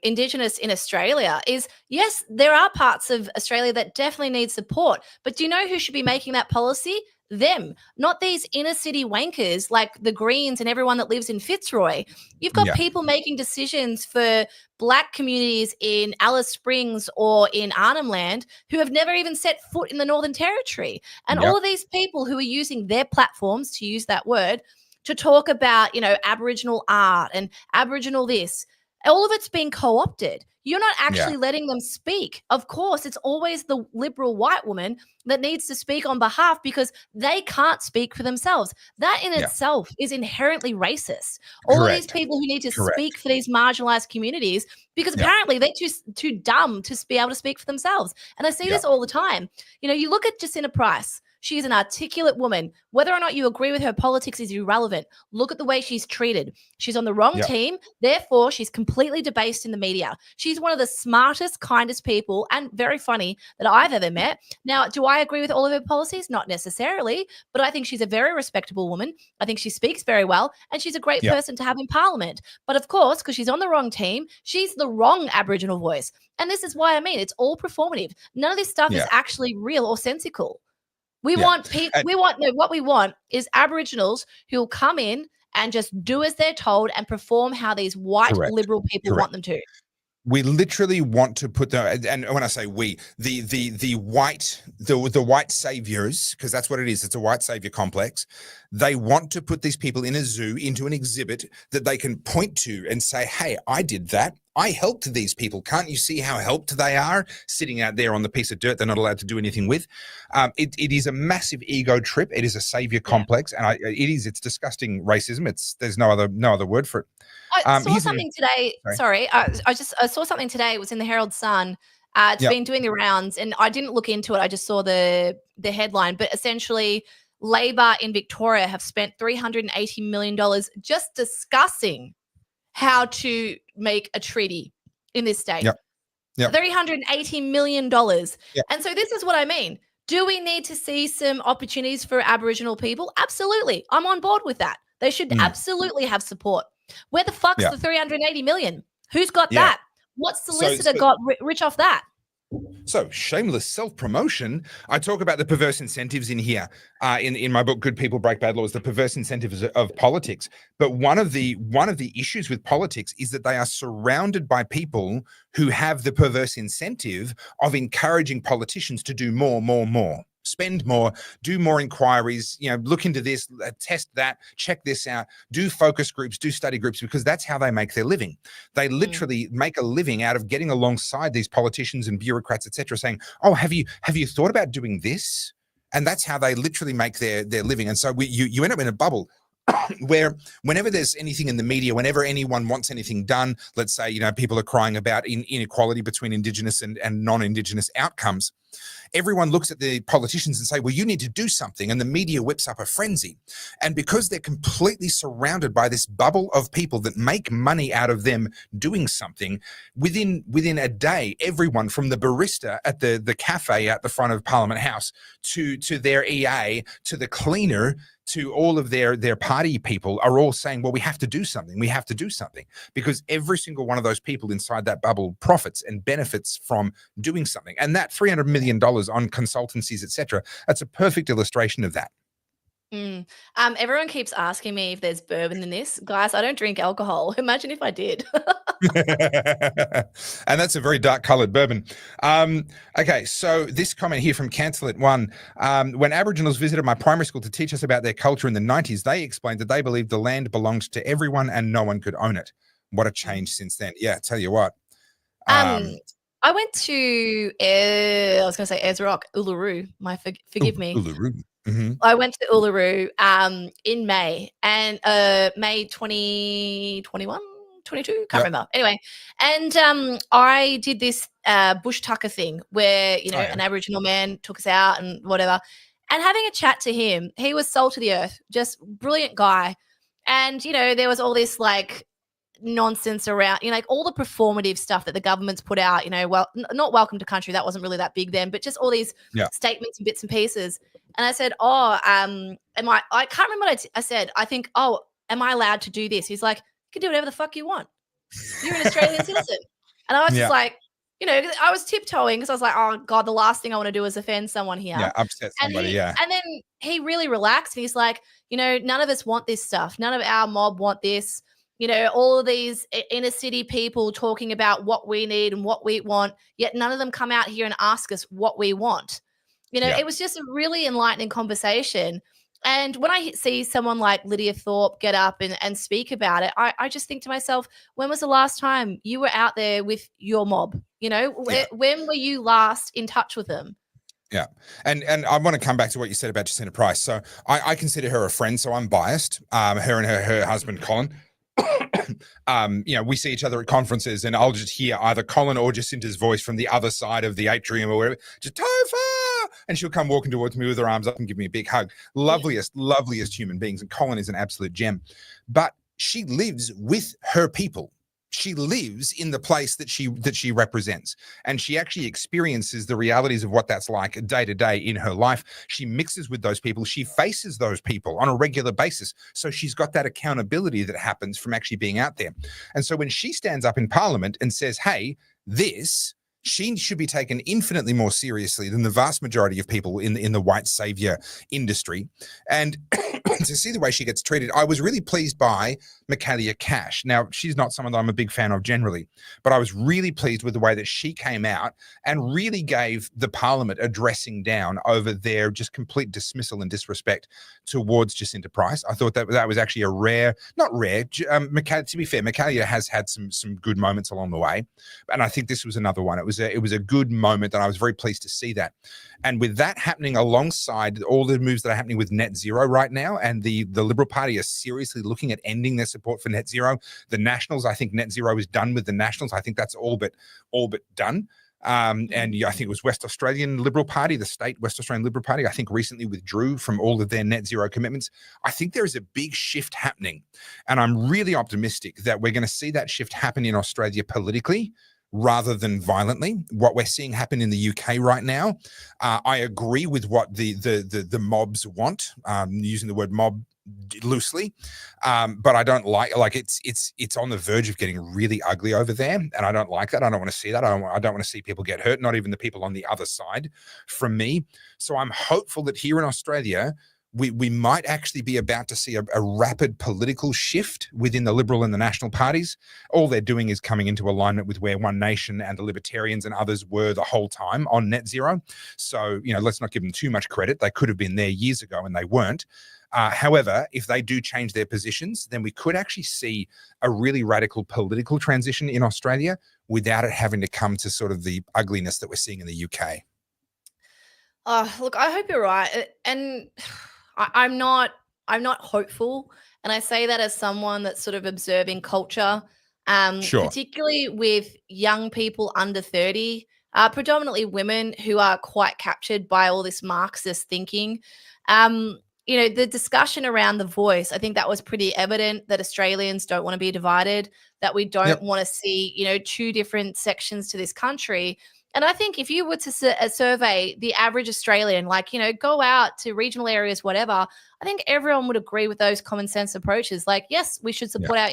Indigenous in Australia is, yes, there are parts of Australia that definitely need support. But do you know who should be making that policy? Them, not these inner city wankers like the Greens and everyone that lives in Fitzroy. You've got people making decisions for Black communities in Alice Springs or in Arnhem Land who have never even set foot in the Northern Territory. And all of these people who are using their platforms, to use that word, to talk about, Aboriginal art and Aboriginal this, all of it's being co-opted. You're not actually letting them speak. Of course, it's always the liberal white woman that needs to speak on behalf because they can't speak for themselves. That in itself is inherently racist. All of these people who need to speak for these marginalized communities because apparently they're too dumb to be able to speak for themselves. And I see this all the time. You look at Jacinta Price. She is an articulate woman. Whether or not you agree with her politics is irrelevant. Look at the way she's treated. She's on the wrong team. Therefore, she's completely debased in the media. She's one of the smartest, kindest people and very funny that I've ever met. Now, do I agree with all of her policies? Not necessarily, but I think she's a very respectable woman. I think she speaks very well, and she's a great person to have in Parliament. But of course, because she's on the wrong team, she's the wrong Aboriginal voice. And this is why it's all performative. None of this stuff is actually real or sensical. We want people. What we want is Aboriginals who will come in and just do as they're told and perform how these white liberal people want them to. We literally want to put and when I say we, the white saviors, because that's what it is. It's a white savior complex. They want to put these people in a zoo, into an exhibit that they can point to and say, hey, I did that. I helped these people. Can't you see how helped they are sitting out there on the piece of dirt they're not allowed to do anything with? It is a massive ego trip. It is a savior complex, and it's disgusting racism. There's no other word for it. I saw something today. Sorry, I saw something today. It was in the Herald Sun. It's been doing the rounds, and I didn't look into it. I just saw the headline. But essentially, Labor in Victoria have spent $380 million just discussing how to make a treaty in this state. $380 million. And so this is what I mean. Do we need to see some opportunities for Aboriginal people? Absolutely. I'm on board with that. They should absolutely have support. Where the fuck's the 380 million? Who's got that? What solicitor got rich off that? So shameless self-promotion. I talk about the perverse incentives in here in my book, Good People Break Bad Laws, the perverse incentives of politics. But one of the issues with politics is that they are surrounded by people who have the perverse incentive of encouraging politicians to do more. spend more, do more inquiries, look into this, test that, check this out, do focus groups, do study groups, because that's how they make their living. They literally make a living out of getting alongside these politicians and bureaucrats, etc., saying, oh, have you thought about doing this? And that's how they literally make their living. And so you end up in a bubble where whenever there's anything in the media, whenever anyone wants anything done, let's say, people are crying about inequality between Indigenous and non-Indigenous outcomes, everyone looks at the politicians and say, well, you need to do something. And the media whips up a frenzy. And because they're completely surrounded by this bubble of people that make money out of them doing something, within a day, everyone from the barista at the cafe at the front of Parliament House to their EA, to the cleaner, to all of their party people are all saying, well, we have to do something. We have to do something, because every single one of those people inside that bubble profits and benefits from doing something. And that $300 million on consultancies, etc., that's a perfect illustration of that. Everyone keeps asking me if there's bourbon in this. Guys, I don't drink alcohol. Imagine if I did. And that's a very dark colored bourbon. Okay, so this comment here from Cancel It One. When Aboriginals visited my primary school to teach us about their culture in the 90s, they explained that they believed the land belonged to everyone and no one could own it. What a change since then. Yeah, tell you what. I went to, I was going to say Ezrock, Uluru. Forgive me. Uluru. Mm-hmm. I went to Uluru in May, and May 2021, 22, can't remember. Anyway, and I did this bush tucker thing where, an Aboriginal man took us out and whatever, and having a chat to him, he was salt of the earth, just brilliant guy. And, there was all this nonsense around, all the performative stuff that the government's put out, not welcome to country. That wasn't really that big then, but just all these statements and bits and pieces. And I said, I can't remember what I said. I think, am I allowed to do this? He's like, you can do whatever the fuck you want. You're an Australian citizen. And I was just like, I was tiptoeing because I was like, oh God, the last thing I want to do is offend someone here. Yeah, upset somebody, And then he really relaxed and he's like, none of us want this stuff. None of our mob want this. All of these inner city people talking about what we need and what we want, yet none of them come out here and ask us what we want. It was just a really enlightening conversation. And when I see someone like Lydia Thorpe get up and speak about it, I just think to myself, when was the last time you were out there with your mob? When were you last in touch with them? Yeah. And I want to come back to what you said about Jacinta Price. So I consider her a friend, so I'm biased. Her and her husband, Colin. We see each other at conferences and I'll just hear either Colin or Jacinta's voice from the other side of the atrium or whatever, just Topher! And she'll come walking towards me with her arms up and give me a big hug. Loveliest human beings. And Colin is an absolute gem. But she lives with her people. She lives in the place that she represents, and she actually experiences the realities of what that's like day to day in her life. She mixes with those people. She faces those people on a regular basis. So she's got that accountability that happens from actually being out there. And so when she stands up in Parliament and says, hey, she should be taken infinitely more seriously than the vast majority of people in the white savior industry. And to see the way she gets treated, I was really pleased by Michaelia Cash. Now, she's not someone that I'm a big fan of generally, but I was really pleased with the way that she came out and really gave the Parliament a dressing down over their just complete dismissal and disrespect towards Jacinta Price. I thought that was actually not rare. To be fair, Michaelia has had some good moments along the way, and I think this was another one. It was a good moment, and I was very pleased to see that. And with that happening alongside all the moves that are happening with net zero right now, and the Liberal Party are seriously looking at ending their support for net zero. The Nationals, I think net zero is done with the Nationals. I think that's all but done. And I think it was West Australian Liberal Party, the state West Australian Liberal Party, I think recently withdrew from all of their net zero commitments. I think there is a big shift happening, and I'm really optimistic that we're going to see that shift happen in Australia politically rather than violently. What we're seeing happen in the UK right now, I agree with what the mobs want, using the word mob loosely, but I don't like it's on the verge of getting really ugly over there, and I don't like that. I don't want to see that. I don't want to see people get hurt, not even the people on the other side from me. So I'm hopeful that here in Australia we might actually be about to see a rapid political shift within the Liberal and the National parties. All they're doing is coming into alignment with where One Nation and the Libertarians and others were the whole time on net zero. So, let's not give them too much credit. They could have been there years ago and they weren't. However, if they do change their positions, then we could actually see a really radical political transition in Australia without it having to come to sort of the ugliness that we're seeing in the UK. Look, I hope you're right. And I'm not hopeful. And I say that as someone that's sort of observing culture, Sure. particularly with young people under 30, predominantly women who are quite captured by all this Marxist thinking. The discussion around the voice, I think that was pretty evident that Australians don't want to be divided, that we don't want to see, two different sections to this country. And I think if you were to survey the average Australian, go out to regional areas, whatever, I think everyone would agree with those common sense approaches. Like, yes, we should support our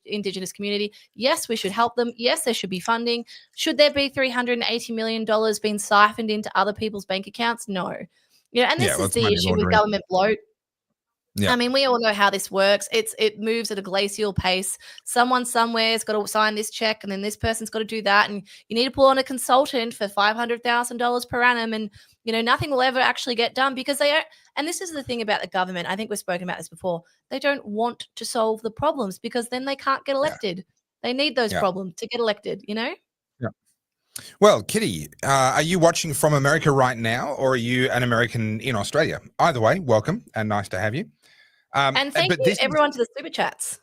Indigenous community. Yes, we should help them. Yes, there should be funding. Should there be $380 million being siphoned into other people's bank accounts? No. And this is the issue with government bloat. Yeah. I mean, we all know how this works. It moves at a glacial pace. Someone somewhere's got to sign this check, and then this person's got to do that, and you need to pull on a consultant for $500,000 per annum, and nothing will ever actually get done because they don't. And this is the thing about the government. I think we've spoken about this before. They don't want to solve the problems because then they can't get elected. Yeah. They need those problems to get elected. Yeah. Well, Kitty, are you watching from America right now, or are you an American in Australia? Either way, welcome and nice to have you. And thank you everyone to the super chats.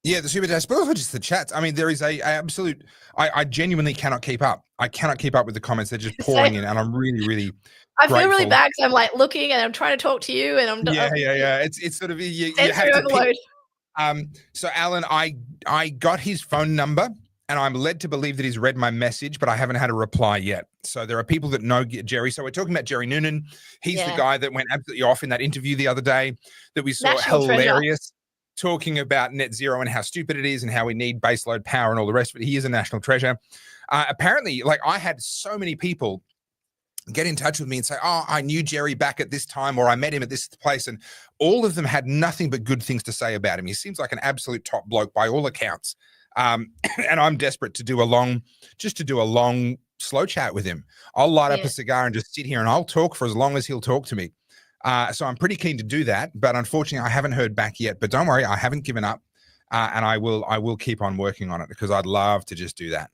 Yeah, the super chats, but also just the chats. I mean, there is a absolute. I genuinely cannot keep up. I cannot keep up with the comments. They're just pouring in, and I'm really, really. I feel really bad because I'm like looking and I'm trying to talk to you, and I'm. Yeah. It's sort of you have to pick. So Alan, I got his phone number. And I'm led to believe that he's read my message, but I haven't had a reply yet. So there are people that know Jerry. So we're talking about Jerry Noonan. He's the guy that went absolutely off in that interview the other day that we saw. National hilarious, treasure. Talking about net zero and how stupid it is and how we need baseload power and all the rest of it. He is a national treasure. Apparently, I had so many people get in touch with me and say, oh, I knew Jerry back at this time, or I met him at this place. And all of them had nothing but good things to say about him. He seems like an absolute top bloke by all accounts. And I'm desperate to do a long slow chat with him. I'll light up a cigar and just sit here and I'll talk for as long as he'll talk to me. So I'm pretty keen to do that, but unfortunately I haven't heard back yet, but don't worry, I haven't given up. And I will keep on working on it because I'd love to just do that.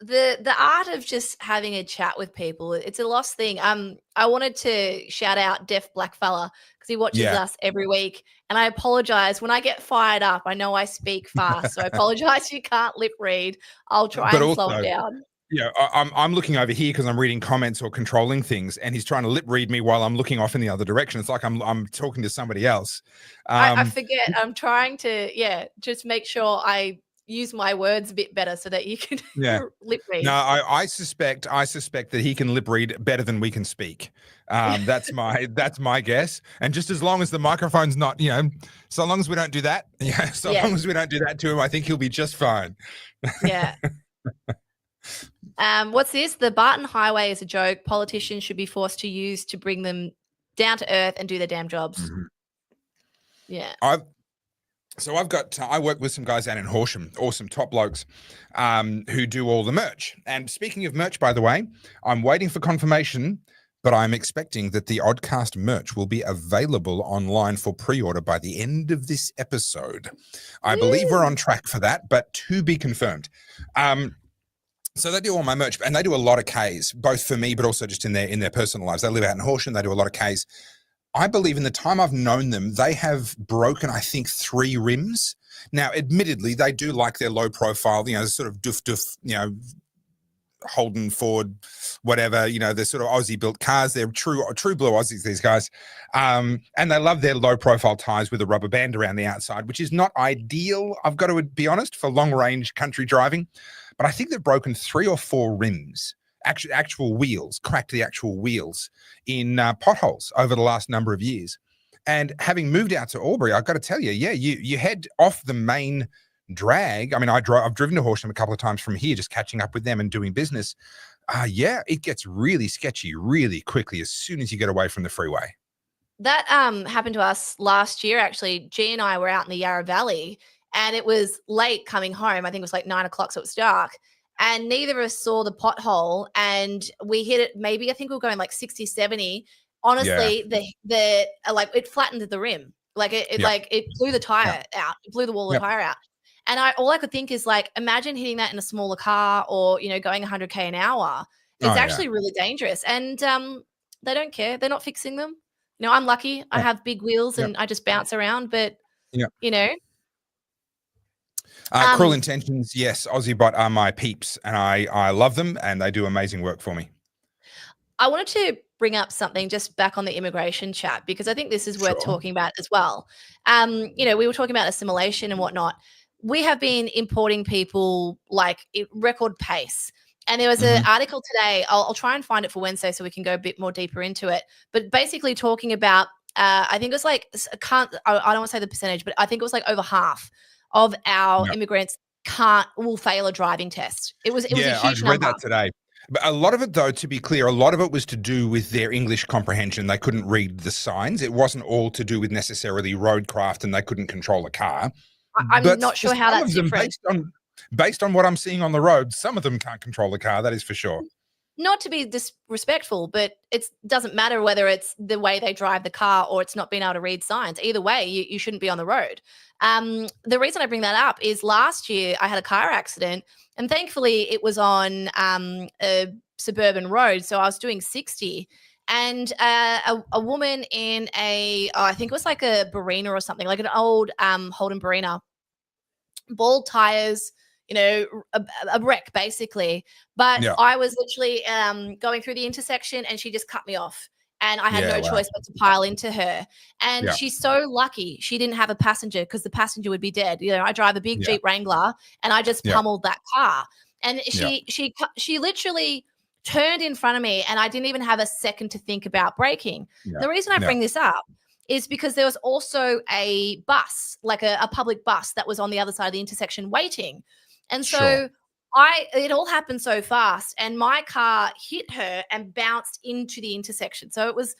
The art of just having a chat with people, it's a lost thing. I wanted to shout out Deaf Blackfella because he watches us every week. And I apologize when I get fired up. I know I speak fast, so I apologize. You can't lip read. I'll try and slow it down. Yeah, I'm looking over here because I'm reading comments or controlling things, and he's trying to lip read me while I'm looking off in the other direction. It's like I'm talking to somebody else. I forget. I'm trying to just make sure I use my words a bit better so that you can lip read. No, I suspect that he can lip read better than we can speak. That's my guess. And just as long as the microphone's not, so long as we don't do that, long as we don't do that to him, I think he'll be just fine. Yeah. What's this? The Barton Highway is a joke. Politicians should be forced to use to bring them down to earth and do their damn jobs. Mm-hmm. Yeah. I work with some guys out in Horsham, awesome top blokes, who do all the merch. And speaking of merch, by the way, I'm waiting for confirmation, but I'm expecting that the Oddcast merch will be available online for pre-order by the end of this episode. I believe we're on track for that, but to be confirmed. So they do all my merch, and they do a lot of Ks, both for me, but also just in their personal lives. They live out in Horsham. They do a lot of Ks. I believe in the time I've known them, they have broken, I think, 3 rims. Now, admittedly, they do like their low profile, sort of doof, Holden, Ford, whatever, they're sort of Aussie built cars. They're true blue Aussies, these guys. And they love their low profile tires with a rubber band around the outside, which is not ideal, I've got to be honest, for long range country driving. But I think they've broken 3 or 4 rims. Actual wheels, cracked the actual wheels in potholes over the last number of years. And having moved out to Albury, I've got to tell you, you head off the main drag. I mean, I've driven to Horsham a couple of times from here, just catching up with them and doing business. It gets really sketchy really quickly as soon as you get away from the freeway. That happened to us last year, actually. G and I were out in the Yarra Valley and it was late coming home. I think it was like 9 o'clock, so it was dark. And neither of us saw the pothole and we hit it maybe, I think we were going like 60, 70. Honestly, the like it flattened the rim. Like it blew the tire out. It blew the wall of the tire out. And all I could think is like, imagine hitting that in a smaller car or, going 100K an hour. It's actually really dangerous. And they don't care. They're not fixing them. I'm lucky. I have big wheels and I just bounce around, but Cruel Intentions, yes, AussieBot are my peeps and I love them and they do amazing work for me. I wanted to bring up something just back on the immigration chat because I think this is worth talking about as well. We were talking about assimilation and whatnot. We have been importing people like at record pace. And there was an article today, I'll try and find it for Wednesday so we can go a bit more deeper into it, but basically talking about, I think it was like, I don't want to say the percentage, but I think it was like over half of our immigrants will fail a driving test. It was a huge I've read that today. But a lot of it, though, to be clear, a lot of it was to do with their English comprehension. They couldn't read the signs. It wasn't all to do with necessarily roadcraft and they couldn't control a car. I'm not sure how that's different. Based on what I'm seeing on the road, some of them can't control a car, that is for sure. Not to be disrespectful, but it doesn't matter whether it's the way they drive the car or it's not being able to read signs. Either way, you shouldn't be on the road. The reason I bring that up is last year I had a car accident and thankfully it was on a suburban road. So I was doing 60 and a woman in I think it was like a Barina or something, like an old Holden Barina, bald tires, a wreck basically. But I was literally going through the intersection and she just cut me off. And I had no choice but to pile into her. And she's so lucky she didn't have a passenger because the passenger would be dead. I drive a big Jeep Wrangler and I just pummeled that car. And she literally turned in front of me and I didn't even have a second to think about braking. The reason I bring this up is because there was also a bus, like a public bus that was on the other side of the intersection waiting. And so it all happened so fast and my car hit her and bounced into the intersection. So it was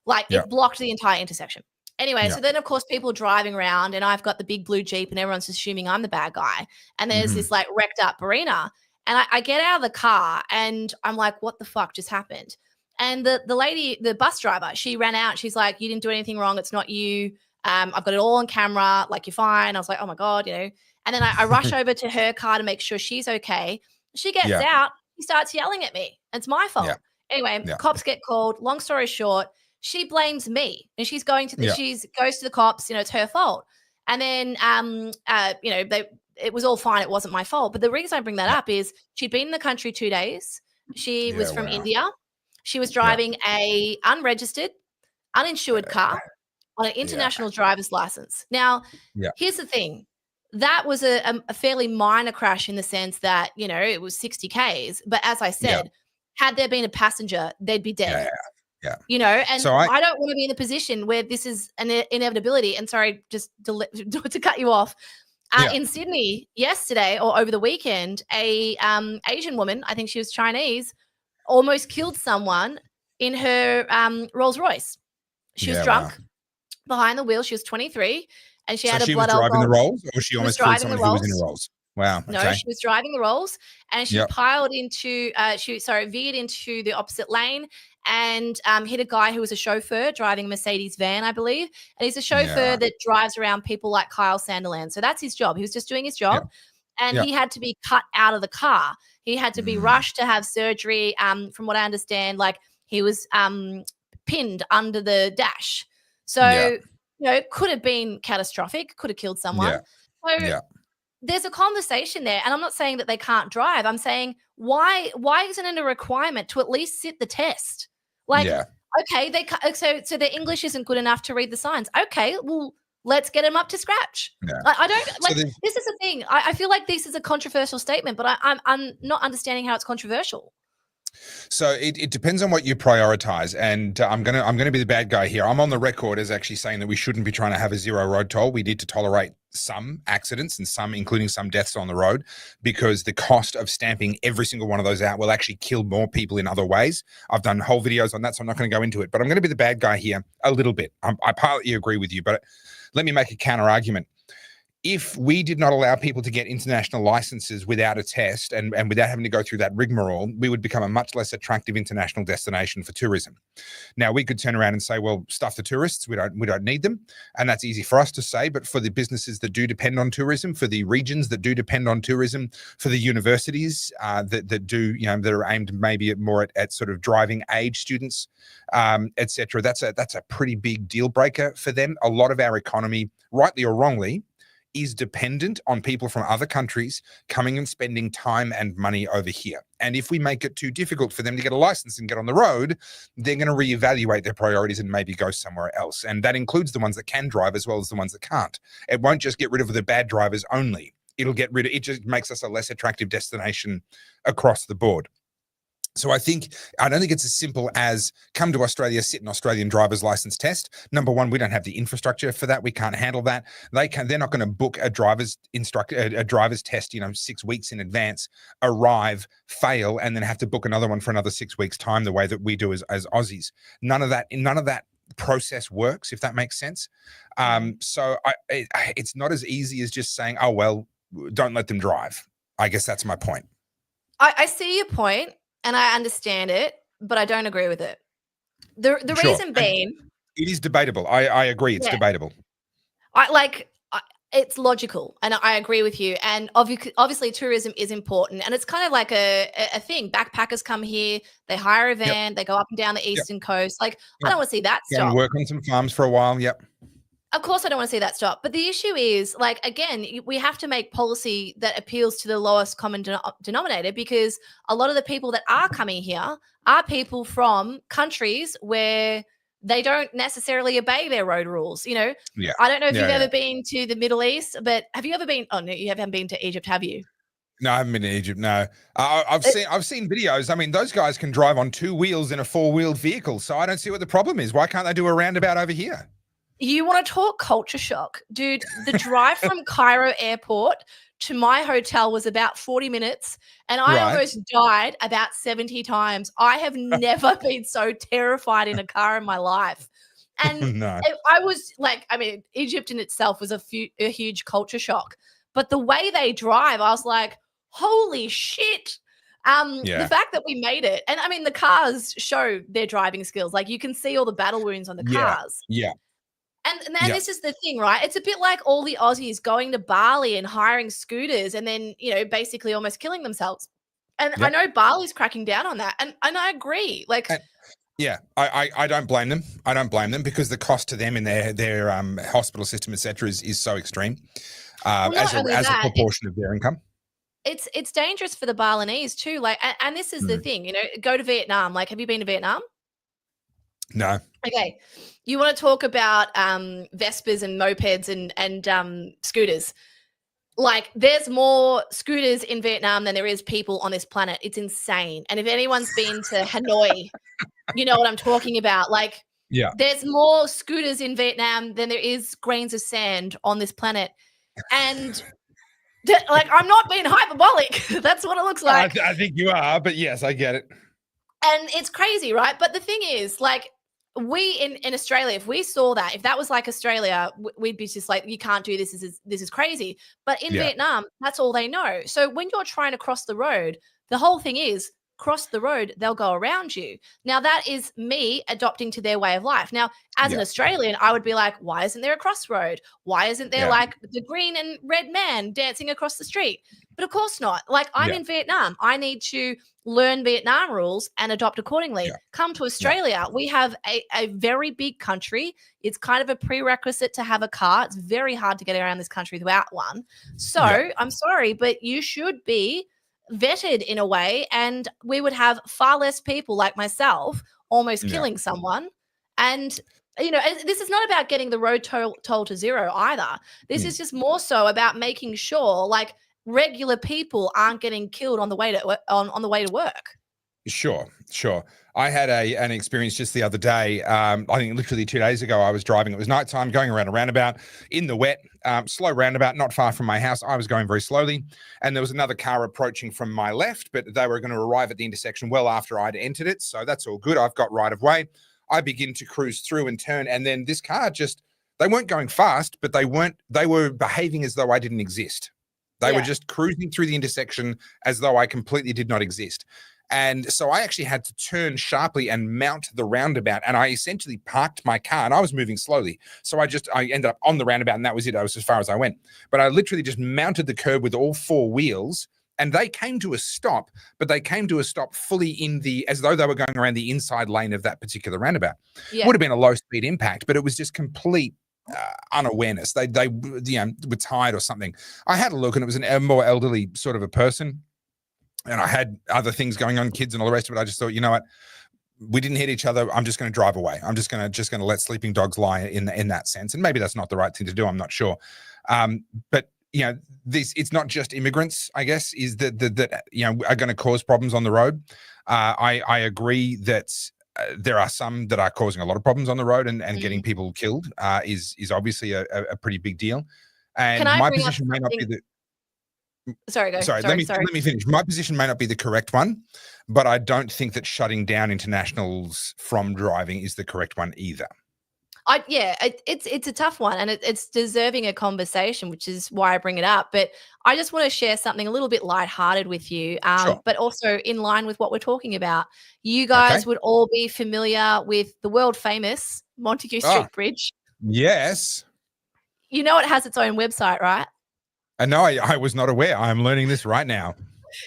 like it blocked the entire intersection. Anyway, so then of course people driving around and I've got the big blue Jeep and everyone's assuming I'm the bad guy. And there's this like wrecked up Barina and I get out of the car and I'm like, what the fuck just happened? And the lady, the bus driver, she ran out. She's like, you didn't do anything wrong. It's not you. I've got it all on camera. Like, you're fine. I was like, oh my God, And then I rush over to her car to make sure she's okay. She gets out. She starts yelling at me. It's my fault. Anyway, cops get called. Long story short, she blames me. And she's going to goes to the cops. It's her fault. And then, it was all fine. It wasn't my fault. But the reason I bring that up is she'd been in the country 2 days. She was from India. She was driving a unregistered, uninsured car on an international driver's license. Now, here's the thing. That was a fairly minor crash in the sense that, it was 60 Ks. But as I said, had there been a passenger, they'd be dead. And so I don't want to be in the position where this is an inevitability. And sorry, just to cut you off. In Sydney yesterday or over the weekend, a Asian woman, I think she was Chinese, almost killed someone in her Rolls Royce. She was drunk behind the wheel. She was 23 and she had a blood alcohol. She was driving the Rolls or she almost killed someone who was in a Rolls? Wow. Okay. No, she was driving the Rolls and she piled into, veered into the opposite lane and hit a guy who was a chauffeur driving a Mercedes van, I believe. And he's a chauffeur that drives around people like Kyle Sanderland. So that's his job. He was just doing his job. And he had to be cut out of the car. He had to be rushed to have surgery. From what I understand, like he was pinned under the dash. So, it could have been catastrophic, could have killed someone. So there's a conversation there. And I'm not saying that they can't drive. I'm saying why isn't it a requirement to at least sit the test? Like, okay, so their English isn't good enough to read the signs. Okay, well, let's get them up to scratch. I don't like this is the thing. I feel like this is a controversial statement, but I'm not understanding how it's controversial. So it depends on what you prioritize, and I'm gonna be the bad guy here. I'm on the record as actually saying that we shouldn't be trying to have a zero road toll. We need to tolerate some accidents and some, including some deaths on the road, because the cost of stamping every single one of those out will actually kill more people in other ways. I've done whole videos on that, so I'm not going to go into it, but I'm going to be the bad guy here a little bit. I partly agree with you, but let me make a counter argument. If we did not allow people to get international licenses without a test and without having to go through that rigmarole, we would become a much less attractive international destination for tourism. Now, we could turn around and say, well, stuff the tourists, we don't need them. And that's easy for us to say, but for the businesses that do depend on tourism, for the regions that do depend on tourism, for the universities that do, that are aimed maybe more at sort of driving age students, et cetera, that's a pretty big deal breaker for them. A lot of our economy, rightly or wrongly, is dependent on people from other countries coming and spending time and money over here. And if we make it too difficult for them to get a license and get on the road, they're going to reevaluate their priorities and maybe go somewhere else. And that includes the ones that can drive as well as the ones that can't. It won't just get rid of the bad drivers only. It just makes us a less attractive destination across the board. So I don't think it's as simple as come to Australia, sit an Australian driver's license test. Number one, we don't have the infrastructure for that. We can't handle that. They're not going to book a driver's test, 6 weeks in advance, arrive, fail, and then have to book another one for another 6 weeks time, the way that we do as Aussies. None of that process works, if that makes sense. So it's not as easy as just saying, oh, well, don't let them drive. I guess that's my point. I see your point. And I understand it, but I don't agree with it. The Sure. reason being, it is debatable. I agree. It's debatable. It's logical, and I agree with you. And obviously, tourism is important, and it's kind of like a thing. Backpackers come here, they hire a van, they go up and down the eastern coast. I don't want to see that stop. And work on some farms for a while. Yep. Of course, I don't want to see that stop. But the issue is, again, we have to make policy that appeals to the lowest common denominator, because a lot of the people that are coming here are people from countries where they don't necessarily obey their road rules. I don't know if you've ever been to the Middle East, but have you ever been? Oh, no, you haven't been to Egypt, have you? No, I haven't been to Egypt. No, I've seen videos. I mean, those guys can drive on 2 wheels in a 4-wheeled vehicle. So I don't see what the problem is. Why can't they do a roundabout over here? You want to talk culture shock, dude? The drive from Cairo airport to my hotel was about 40 minutes, and I almost died about 70 times. I have never been so terrified in a car in my life. And I was Egypt in itself was a huge culture shock. But the way they drive, I was like, holy shit. The fact that we made it, and I mean, the cars show their driving skills. You can see all the battle wounds on the cars. Yeah. And this is the thing, right? It's a bit like all the Aussies going to Bali and hiring scooters and then, basically almost killing themselves. And I know Bali's cracking down on that. And I agree. I don't blame them. I don't blame them, because the cost to them in their hospital system, et cetera, is so extreme as a proportion of their income. It's dangerous for the Balinese too. And this is the thing, go to Vietnam. Have you been to Vietnam? No. Okay. You want to talk about Vespas and mopeds and scooters. There's more scooters in Vietnam than there is people on this planet. It's insane. And if anyone's been to Hanoi, you know what I'm talking about. There's more scooters in Vietnam than there is grains of sand on this planet. And I'm not being hyperbolic. That's what it looks like. I think you are, but yes, I get it. And it's crazy, right? But the thing is, we in Australia, if we saw that, if that was Australia, we'd be just you can't do this. This is crazy. But in Vietnam, that's all they know. So when you're trying to cross the road, the whole thing is cross the road, they'll go around you. Now, that is me adopting to their way of life. Now, as an Australian, I would be like, why isn't there a crossroad? Why isn't there the green and red man dancing across the street? But of course not. I'm in Vietnam. I need to learn Vietnam rules and adopt accordingly. Come to Australia. We have a very big country. It's kind of a prerequisite to have a car. It's very hard to get around this country without one. So I'm sorry, but you should be vetted in a way, and we would have far less people like myself almost killing someone. And this is not about getting the road toll to zero either. This is just more so about making sure regular people aren't getting killed on the way to work. Sure. I had an experience just the other day. I think literally 2 days ago, I was driving. It was nighttime, going around a roundabout in the wet, slow roundabout, not far from my house. I was going very slowly, and there was another car approaching from my left, but they were going to arrive at the intersection well after I'd entered it. So that's all good. I've got right of way. I begin to cruise through and turn, and then this car they weren't going fast, but they were behaving as though I didn't exist. They were just cruising through the intersection as though I completely did not exist. And so I actually had to turn sharply and mount the roundabout, and I essentially parked my car, and I was moving slowly. So I ended up on the roundabout, and that was it. I was as far as I went. But I literally just mounted the curb with all four wheels, and they came to a stop, but they came to a stop fully as though they were going around the inside lane of that particular roundabout. Yeah. Would have been a low speed impact, but it was just complete unawareness. They were tired or something. I had a look, and it was a more elderly sort of a person. And I had other things going on, kids and all the rest of it. I just thought, you know what? We didn't hit each other. I'm just going to drive away. I'm just going to let sleeping dogs lie in that sense. And maybe that's not the right thing to do. I'm not sure. But it's not just immigrants, I guess, is that are going to cause problems on the road. I agree that there are some that are causing a lot of problems on the road, and getting people killed is obviously a pretty big deal. And my position may not be the. Sorry, let me finish. My position may not be the correct one, but I don't think that shutting down internationals from driving is the correct one either. It's a tough one, and it's deserving a conversation, which is why I bring it up. But I just want to share something a little bit lighthearted with you, sure. But also in line with what we're talking about. You guys would all be familiar with the world famous Montague Street Bridge. Yes. You know it has its own website, right? No, I was not aware. I'm learning this right now.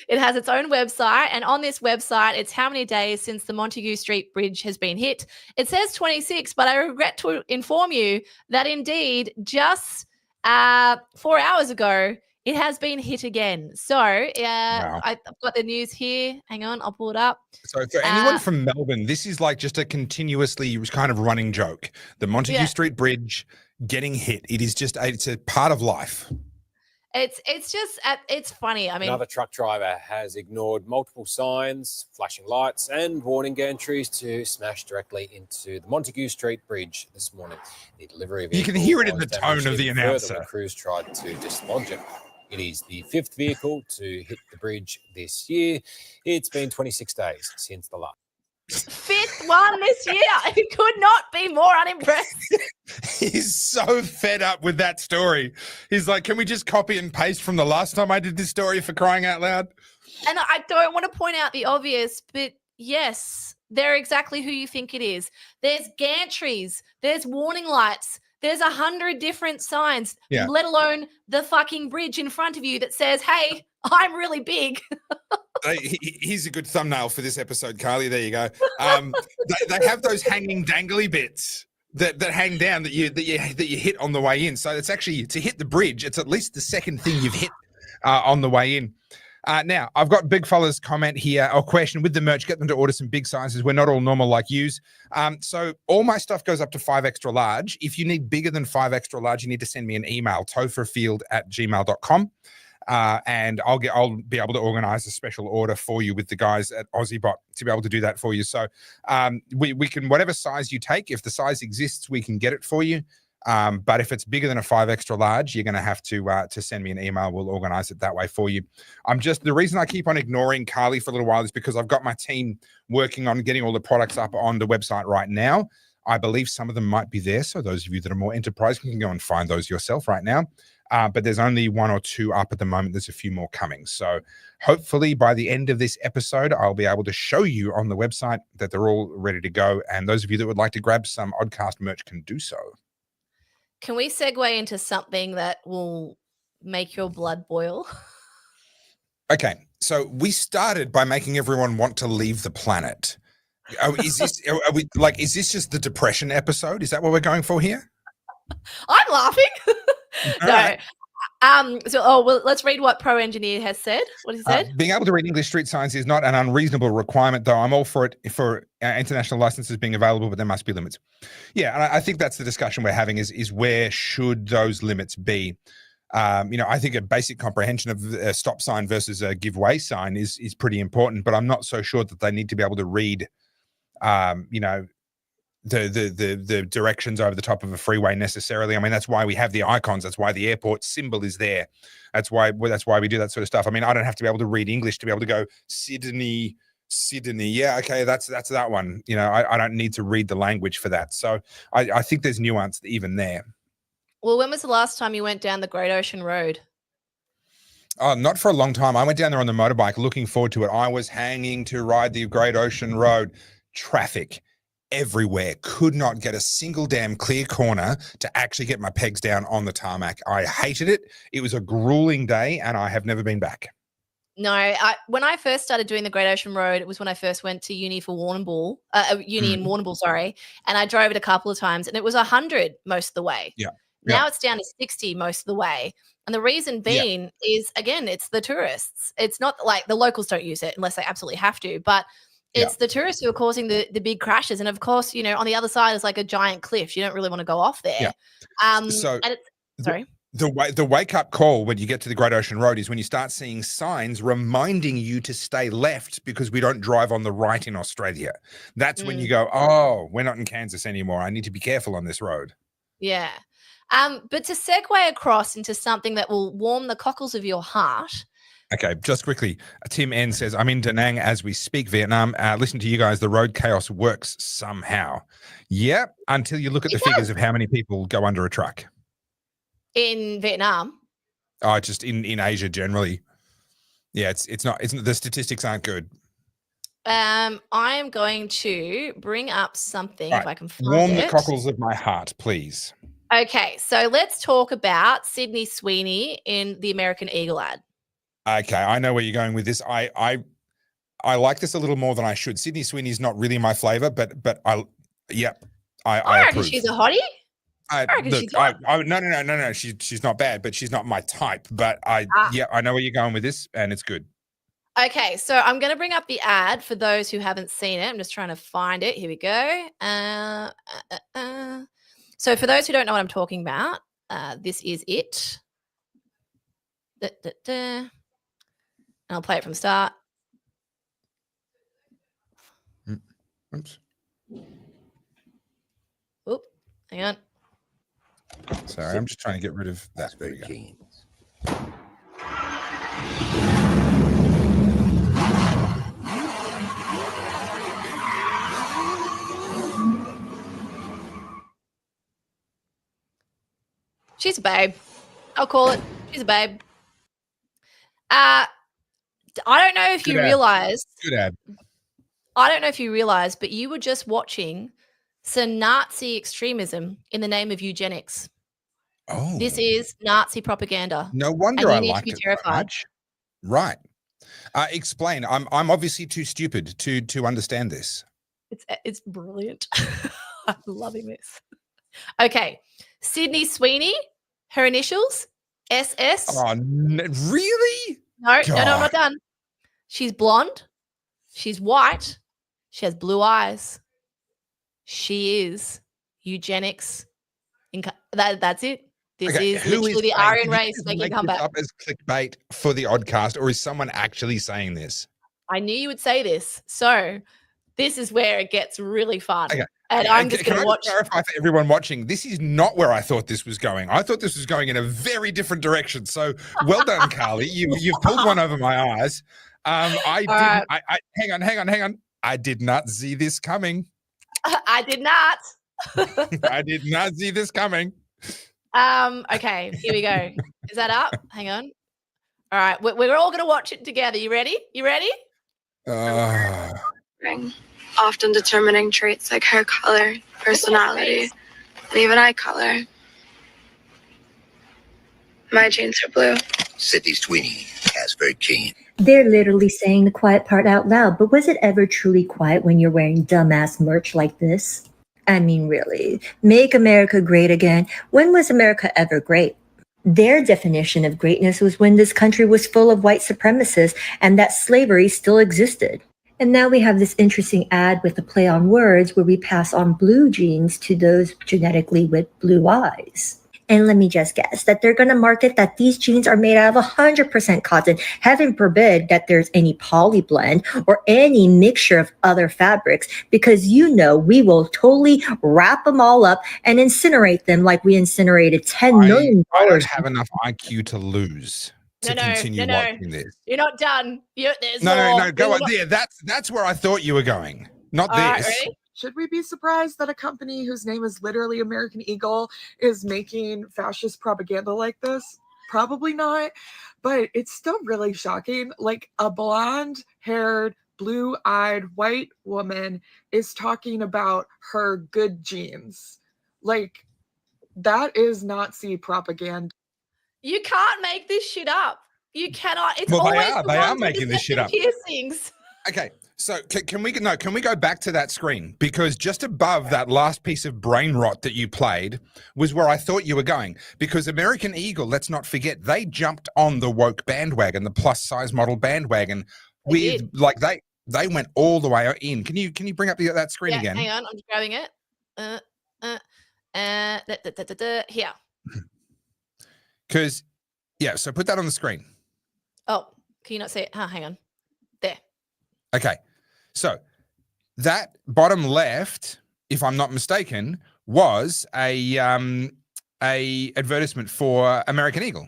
It has its own website, and on this website, it's how many days since the Montague Street Bridge has been hit. It says 26, but I regret to inform you that indeed just 4 hours ago, it has been hit again. So wow. I've got the news here. Hang on, I'll pull it up. So for anyone from Melbourne, this is like just a continuously kind of running joke. The Montague Street Bridge getting hit. It's a part of life. It's funny. I mean, another truck driver has ignored multiple signs, flashing lights, and warning gantries to smash directly into the Montague Street Bridge this morning. The delivery vehicle, you can hear it in the tone of the announcer. The crews tried to dislodge it. It is the fifth vehicle to hit the bridge this year. It's been 26 days since the last. Fifth one this year. It could not be more unimpressed. He's so fed up with that story. He's like, can we just copy and paste from the last time I did this story, for crying out loud? And I don't want to point out the obvious, but yes, they're exactly who you think it is. There's gantries, there's warning lights, there's 100 different signs, let alone the fucking bridge in front of you that says, hey, I'm really big. Here's a good thumbnail for this episode, Carly. There you go. They have those hanging dangly bits that hang down that you hit on the way in. So it's actually, to hit the bridge, it's at least the second thing you've hit on the way in. Now, I've got Big Fella's comment here, or question with the merch. Get them to order some big sizes. We're not all normal like yous. So all my stuff goes up to 5 extra large. If you need bigger than 5 extra large, you need to send me an email, topherfield@gmail.com. And I'll be able to organize a special order for you with the guys at AussieBot to be able to do that for you. So we can, whatever size you take, if the size exists, we can get it for you. But if it's bigger than a 5 extra large, you're going to have to send me an email. We'll organize it that way for you. The reason I keep on ignoring Carly for a little while is because I've got my team working on getting all the products up on the website right now. I believe some of them might be there. So those of you that are more enterprise, you can go and find those yourself right now. But there's only 1 or 2 up at the moment. There's a few more coming. So hopefully by the end of this episode, I'll be able to show you on the website that they're all ready to go. And those of you that would like to grab some Oddcast merch can do so. Can we segue into something that will make your blood boil? Okay. So we started by making everyone want to leave the planet. Is this just the depression episode? Is that what we're going for here? I'm laughing. No. Right. Let's read what Pro Engineer has said. What he said? Being able to read English street signs is not an unreasonable requirement, though. I'm all for it for international licenses being available, but there must be limits. Yeah, and I think that's the discussion we're having is where should those limits be? I think a basic comprehension of a stop sign versus a give way sign is pretty important, but I'm not so sure that they need to be able to read, the directions over the top of a freeway necessarily. I mean, that's why we have the icons. That's why the airport symbol is there. That's why we do that sort of stuff. I mean, I don't have to be able to read English to be able to go Sydney. Yeah, okay, that's that one. I don't need to read the language for that. So I think there's nuance even there. Well, when was the last time you went down the Great Ocean Road? Oh, not for a long time. I went down there on the motorbike, looking forward to it. I was hanging to ride the Great Ocean Road. Traffic everywhere. Could not get a single damn clear corner to actually get my pegs down on the tarmac. I hated it. It was a grueling day, and I have never been back. No, when I first started doing the Great Ocean Road, it was when I first went to uni for Warrnambool, in Warrnambool, sorry, and I drove it a couple of times, and it was 100 most of the way. Yeah. Now it's down to 60 most of the way. And the reason being is, again, it's the tourists. It's not like the locals don't use it unless they absolutely have to, but it's the tourists who are causing the big crashes. And of course, on the other side is like a giant cliff. You don't really want to go off there. Yeah. Sorry. The wake up call when you get to the Great Ocean Road is when you start seeing signs reminding you to stay left because we don't drive on the right in Australia. That's when you go, oh, we're not in Kansas anymore. I need to be careful on this road. Yeah. But to segue across into something that will warm the cockles of your heart. Okay, just quickly. Tim N says, I'm in Da Nang as we speak, Vietnam. Listen to you guys. The road chaos works somehow. Yeah, until you look at the figures of how many people go under a truck. In Vietnam? Oh, just in Asia generally. Yeah, it's not the statistics aren't good. I am going to bring up something if I can find it. Warm the cockles of my heart, please. Okay, so let's talk about Sydney Sweeney in the American Eagle ad. Okay, I know where you're going with this. I like this a little more than I should. Sydney Sweeney's not really my flavor, but I reckon approve. She's a hottie. No. She's not bad, but she's not my type. But I know where you're going with this, and it's good. Okay, so I'm going to bring up the ad for those who haven't seen it. I'm just trying to find it. Here we go. So for those who don't know what I'm talking about, this is it. And I'll play it from the start. Oops. Oop, hang on. Sorry, I'm just trying to get rid of that. There we go. She's a babe. I'll call it. She's a babe. I don't know if you realized. Good ad. I don't know if you realized, but you were just watching some Nazi extremism in the name of eugenics. Oh. This is Nazi propaganda. No wonder I liked it so much. Right. Explain. I'm obviously too stupid to understand this. It's brilliant. I'm loving this. Okay. Sydney Sweeney, her initials, SS. Oh, really? No, I'm not done. She's blonde. She's white. She has blue eyes. She is eugenics. That's it. This is literally the Aryan race making a comeback. Up as clickbait for the Oddcast, or is someone actually saying this? I knew you would say this. So this is where it gets really fun. Okay. And I'm just going to watch. Clarify for everyone watching, this is not where I thought this was going. I thought this was going in a very different direction. So well done, Carly. You've pulled one over my eyes. Hang on. I did not see this coming. I did not. I did not see this coming. Okay, here we go. Is that up? Hang on. All right, we're all going to watch it together. You ready? Often determining traits like hair color, personality, and even eye color. My jeans are blue. Sydney Sweeney has very keen. They're literally saying the quiet part out loud, but was it ever truly quiet when you're wearing dumbass merch like this? I mean, really, make America great again. When was America ever great? Their definition of greatness was when this country was full of white supremacists and that slavery still existed. And now we have this interesting ad with a play on words where we pass on blue genes to those genetically with blue eyes. And let me just guess that they're going to market that these jeans are made out of 100% cotton. Heaven forbid that there's any poly blend or any mixture of other fabrics, because we will totally wrap them all up and incinerate them like we incinerated $10 million. I don't have enough IQ to lose to continue watching this. You're not done. There's No, more. go on. Yeah, that's where I thought you were going. Not All this. right, ready? Should we be surprised that a company whose name is literally American Eagle is making fascist propaganda like this? Probably not, but it's still really shocking. Like, a blonde-haired, blue-eyed white woman is talking about her good genes. Like, that is Nazi propaganda. You can't make this shit up. You cannot. It's Well, always they are making this shit up. Piercings. Okay, so can we go back to that screen? Because just above that last piece of brain rot that you played was where I thought you were going. Because American Eagle, let's not forget, they jumped on the woke bandwagon, the plus size model bandwagon. They went all the way in. Can you bring up that screen again? Hang on, I'm just grabbing it. Here. Because so put that on the screen. Oh, can you not see it? Hang on. There. Okay, so that bottom left, if I'm not mistaken, was a advertisement for American Eagle.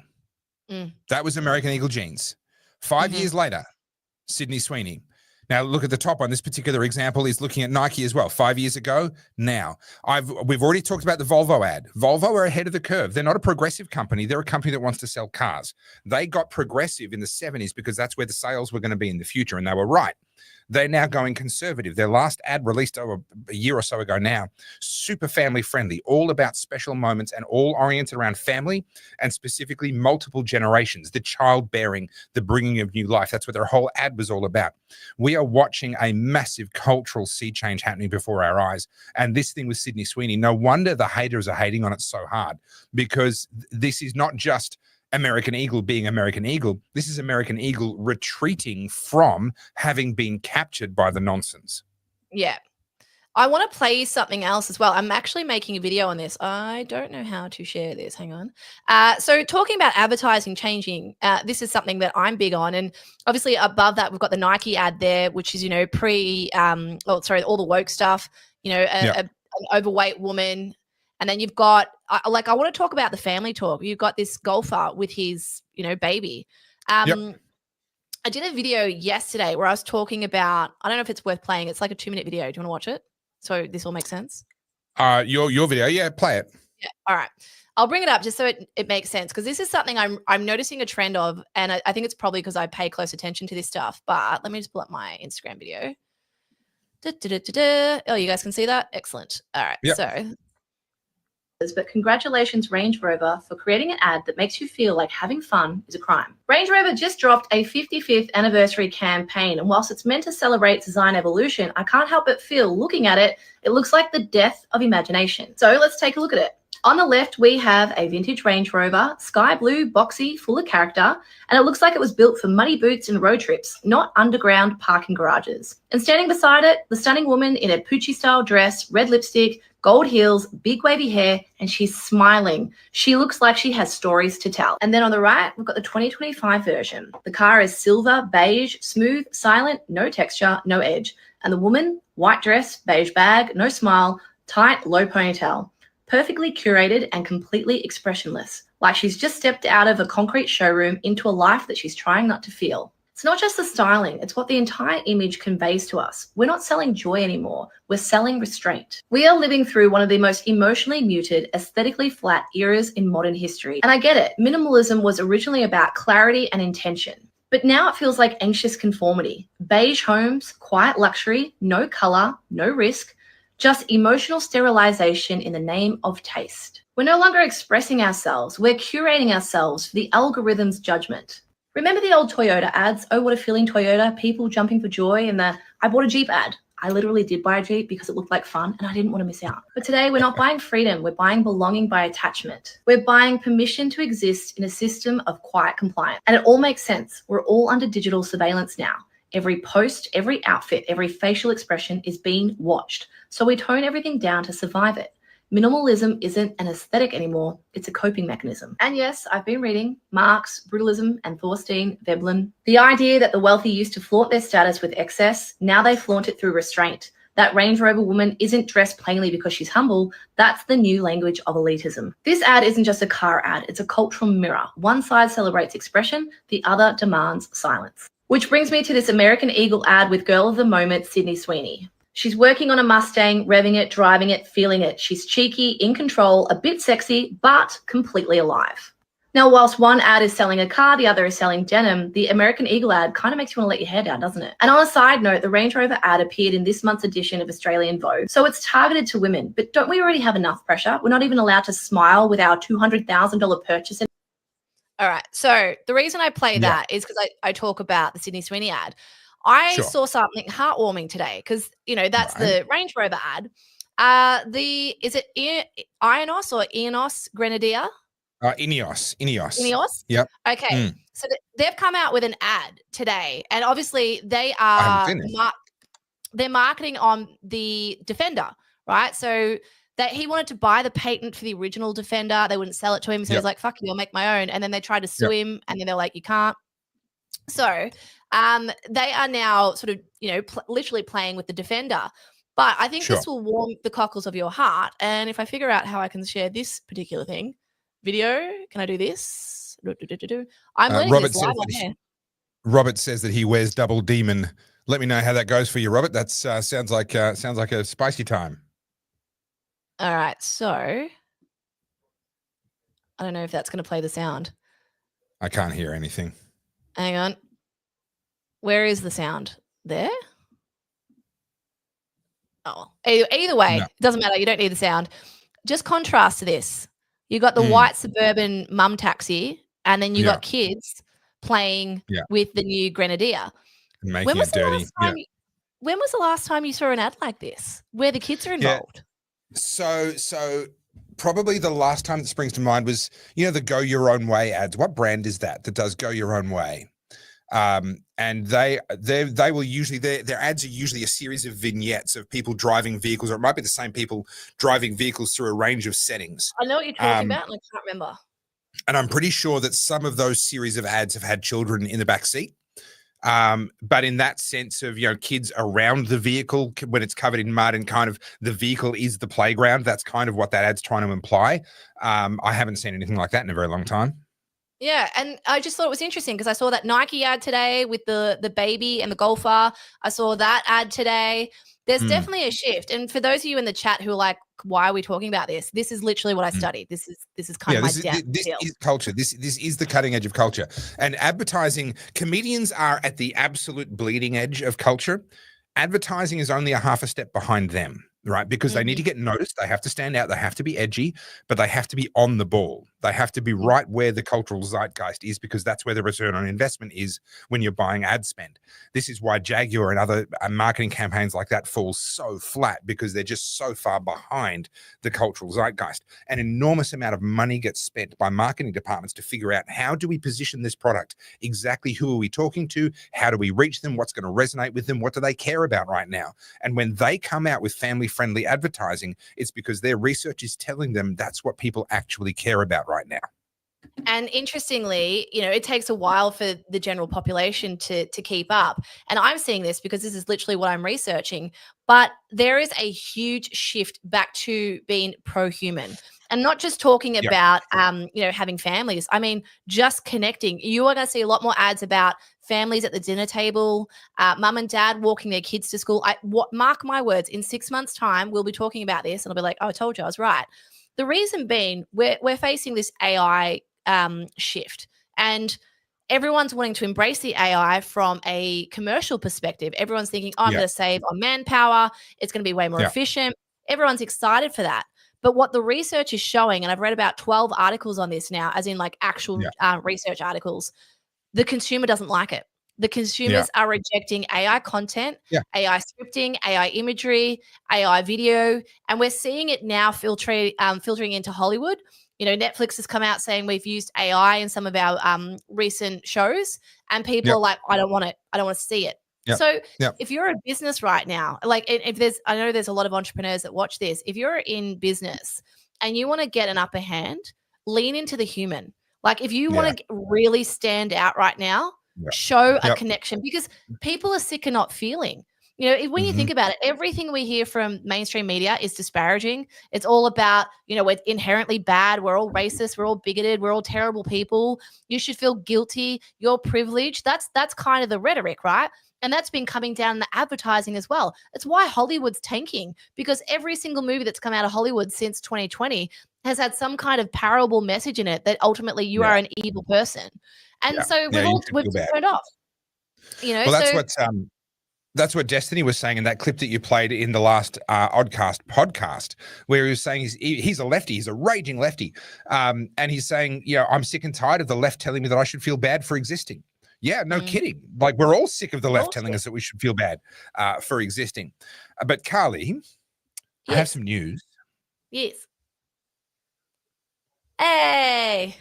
That was American Eagle jeans. 5 years later, Sydney Sweeney. Now look at the top one. This particular example is looking at Nike as well. 5 years ago, now. We've already talked about the Volvo ad. Volvo are ahead of the curve. They're not a progressive company. They're a company that wants to sell cars. They got progressive in the 70s because that's where the sales were going to be in the future, and they were right. They're now going conservative. Their last ad released a year or so ago now, super family friendly, all about special moments and all oriented around family and specifically multiple generations, the childbearing, the bringing of new life. That's what their whole ad was all about. We are watching a massive cultural sea change happening before our eyes. And this thing with Sydney Sweeney, no wonder the haters are hating on it so hard, because this is not just American Eagle being American Eagle. This is American Eagle retreating from having been captured by the nonsense. Yeah. I want to play you something else as well. I'm actually making a video on this. I don't know how to share this. Hang on. So talking about advertising changing, this is something that I'm big on. And obviously above that, we've got the Nike ad there, which is, all the woke stuff, an overweight woman. And then you've got, I want to talk about the family talk. You've got this golfer with his, baby. I did a video yesterday where I was talking about, I don't know if it's worth playing. It's like a 2-minute video. Do you want to watch it? So this all makes sense? Your video. Yeah, play it. Yeah. All right. I'll bring it up just so it makes sense, because this is something I'm noticing a trend of, and I think it's probably because I pay close attention to this stuff. But let me just pull up my Instagram video. Oh, you guys can see that? Excellent. All right. Yep. So... But congratulations, Range Rover, for creating an ad that makes you feel like having fun is a crime. Range Rover just dropped a 55th anniversary campaign, and whilst it's meant to celebrate design evolution, I can't help but feel, looking at it, it looks like the death of imagination. So let's take a look at it. On the left, we have a vintage Range Rover, sky blue, boxy, full of character, and it looks like it was built for muddy boots and road trips, not underground parking garages. And standing beside it, the stunning woman in a Poochie-style dress, red lipstick, gold heels, big wavy hair, and she's smiling. She looks like she has stories to tell. And then on the right, we've got the 2025 version. The car is silver, beige, smooth, silent, no texture, no edge. And the woman, white dress, beige bag, no smile, tight, low ponytail. Perfectly curated and completely expressionless, like she's just stepped out of a concrete showroom into a life that she's trying not to feel. It's not just the styling, it's what the entire image conveys to us. We're not selling joy anymore, we're selling restraint. We are living through one of the most emotionally muted, aesthetically flat eras in modern history. And I get it, minimalism was originally about clarity and intention. But now it feels like anxious conformity. Beige homes, quiet luxury, no color, no risk, just emotional sterilization in the name of taste. We're no longer expressing ourselves, we're curating ourselves for the algorithm's judgment. Remember the old Toyota ads? Oh, what a feeling, Toyota, people jumping for joy, and the I bought a Jeep ad. I literally did buy a Jeep because it looked like fun and I didn't want to miss out. But today we're not buying freedom, we're buying belonging by attachment. We're buying permission to exist in a system of quiet compliance. And it all makes sense. We're all under digital surveillance now. Every post, every outfit, every facial expression is being watched. So we tone everything down to survive it. Minimalism isn't an aesthetic anymore, it's a coping mechanism. And yes, I've been reading Marx, Brutalism, and Thorstein Veblen. The idea that the wealthy used to flaunt their status with excess, now they flaunt it through restraint. That Range Rover woman isn't dressed plainly because she's humble. That's the new language of elitism. This ad isn't just a car ad, it's a cultural mirror. One side celebrates expression, the other demands silence. Which brings me to this American Eagle ad with girl of the moment, Sydney Sweeney. She's working on a Mustang, revving it, driving it, feeling it. She's cheeky, in control, a bit sexy, but completely alive. Now, whilst one ad is selling a car, the other is selling denim, the American Eagle ad kind of makes you want to let your hair down, doesn't it? And on a side note, the Range Rover ad appeared in this month's edition of Australian Vogue, so it's targeted to women. But don't we already have enough pressure? We're not even allowed to smile with our $200,000 purchase. All right, so the reason I play that is because I talk about the Sydney Sweeney ad. I saw something heartwarming today because, you know, that's the Range Rover ad. Is it Ionos or Ionos Grenadier? Ineos. Ineos? Yep. Okay. So they've come out with an ad today, and obviously they are they're marketing on the Defender, right? So that he wanted to buy the patent for the original Defender. They wouldn't sell it to him. So he's like, fuck you, I'll make my own. And then they tried to sue him, and then they're like, you can't. So they are now sort of, you know, literally playing with the Defender. But I think this will warm the cockles of your heart. And if I figure out how I can share this particular thing, video, can I do this? I'm learning this live on here. Robert says that he wears double demon. Let me know how that goes for you, Robert. That sounds like a spicy time. All right, so I don't know if that's going to play the sound. I can't hear anything. Hang on. Where is the sound? There? Oh, either way, it doesn't matter. You don't need the sound. Just contrast to this. You got the white suburban mum taxi, and then you got kids playing with the new Grenadier. Making it dirty. When was the last time you saw an ad like this where the kids are involved? So probably the last time that springs to mind was, you know, the Go Your Own Way ads. What brand is that does Go Your Own Way? And they will usually, their ads are usually a series of vignettes of people driving vehicles, or it might be the same people driving vehicles through a range of settings. I know what you're talking about, and I can't remember. And I'm pretty sure that some of those series of ads have had children in the back seat. But in that sense of, you know, kids around the vehicle when it's covered in mud and kind of the vehicle is the playground, that's kind of what that ad's trying to imply. I haven't seen anything like that in a very long time. Yeah, and I just thought it was interesting because I saw that Nike ad today with the baby and the golfer. I saw that ad today. There's definitely a shift. And for those of you in the chat who are like, why are we talking about this? This is literally what I studied. This is kind of my this is culture. This is the cutting edge of culture. And advertising, comedians are at the absolute bleeding edge of culture. Advertising is only a half a step behind them, right? Because they need to get noticed. They have to stand out. They have to be edgy, but they have to be on the ball. They have to be right where the cultural zeitgeist is, because that's where the return on investment is when you're buying ad spend. This is why Jaguar and other marketing campaigns like that fall so flat, because they're just so far behind the cultural zeitgeist. An enormous amount of money gets spent by marketing departments to figure out, how do we position this product? Exactly who are we talking to? How do we reach them? What's going to resonate with them? What do they care about right now? And when they come out with family-friendly advertising, it's because their research is telling them that's what people actually care about right now. And interestingly, you know, it takes a while for the general population to keep up. And I'm seeing this because this is literally what I'm researching. But there is a huge shift back to being pro-human. And not just talking about, you know, having families. I mean, just connecting. You are going to see a lot more ads about families at the dinner table, mum and dad walking their kids to school. Mark my words, in 6 months' time, we'll be talking about this, and I'll be like, oh, I told you I was right. The reason being, we're facing this AI shift, and everyone's wanting to embrace the AI from a commercial perspective. Everyone's thinking, oh, I'm going to save on manpower. It's going to be way more efficient. Everyone's excited for that. But what the research is showing, and I've read about 12 articles on this now, as in like actual research articles, the consumer doesnling like it. The consumers are rejecting AI content, AI scripting, AI imagery, AI video, and we're seeing it now filtering into Hollywood. You know, Netflix has come out saying we've used AI in some of our recent shows, and people are like, I don't want it. I don't want to see it. Yep. So Yep. if you're a business right now, like if there's, I know there's a lot of entrepreneurs that watch this. If you're in business and you want to get an upper hand, lean into the human. Like if you want to really stand out right now, show a connection, because people are sick of not feeling. You know, when you think about it, everything we hear from mainstream media is disparaging. It's all about, you know, we're inherently bad. We're all racist. We're all bigoted. We're all terrible people. You should feel guilty. You're privileged. That's kind of the rhetoric, right? And that's been coming down in the advertising as well. It's why Hollywood's tanking, because every single movie that's come out of Hollywood since 2020 has had some kind of parable message in it that ultimately you are an evil person. And so we've turned off. You know, well, that's what Destiny was saying in that clip that you played in the last Oddcast podcast, where he was saying he's a lefty, he's a raging lefty. And he's saying, you know, I'm sick and tired of the left telling me that I should feel bad for existing. Yeah, no kidding. Like, we're all sick of the left telling us that we should feel bad for existing. But Carly, I have some news. Yes. Hey.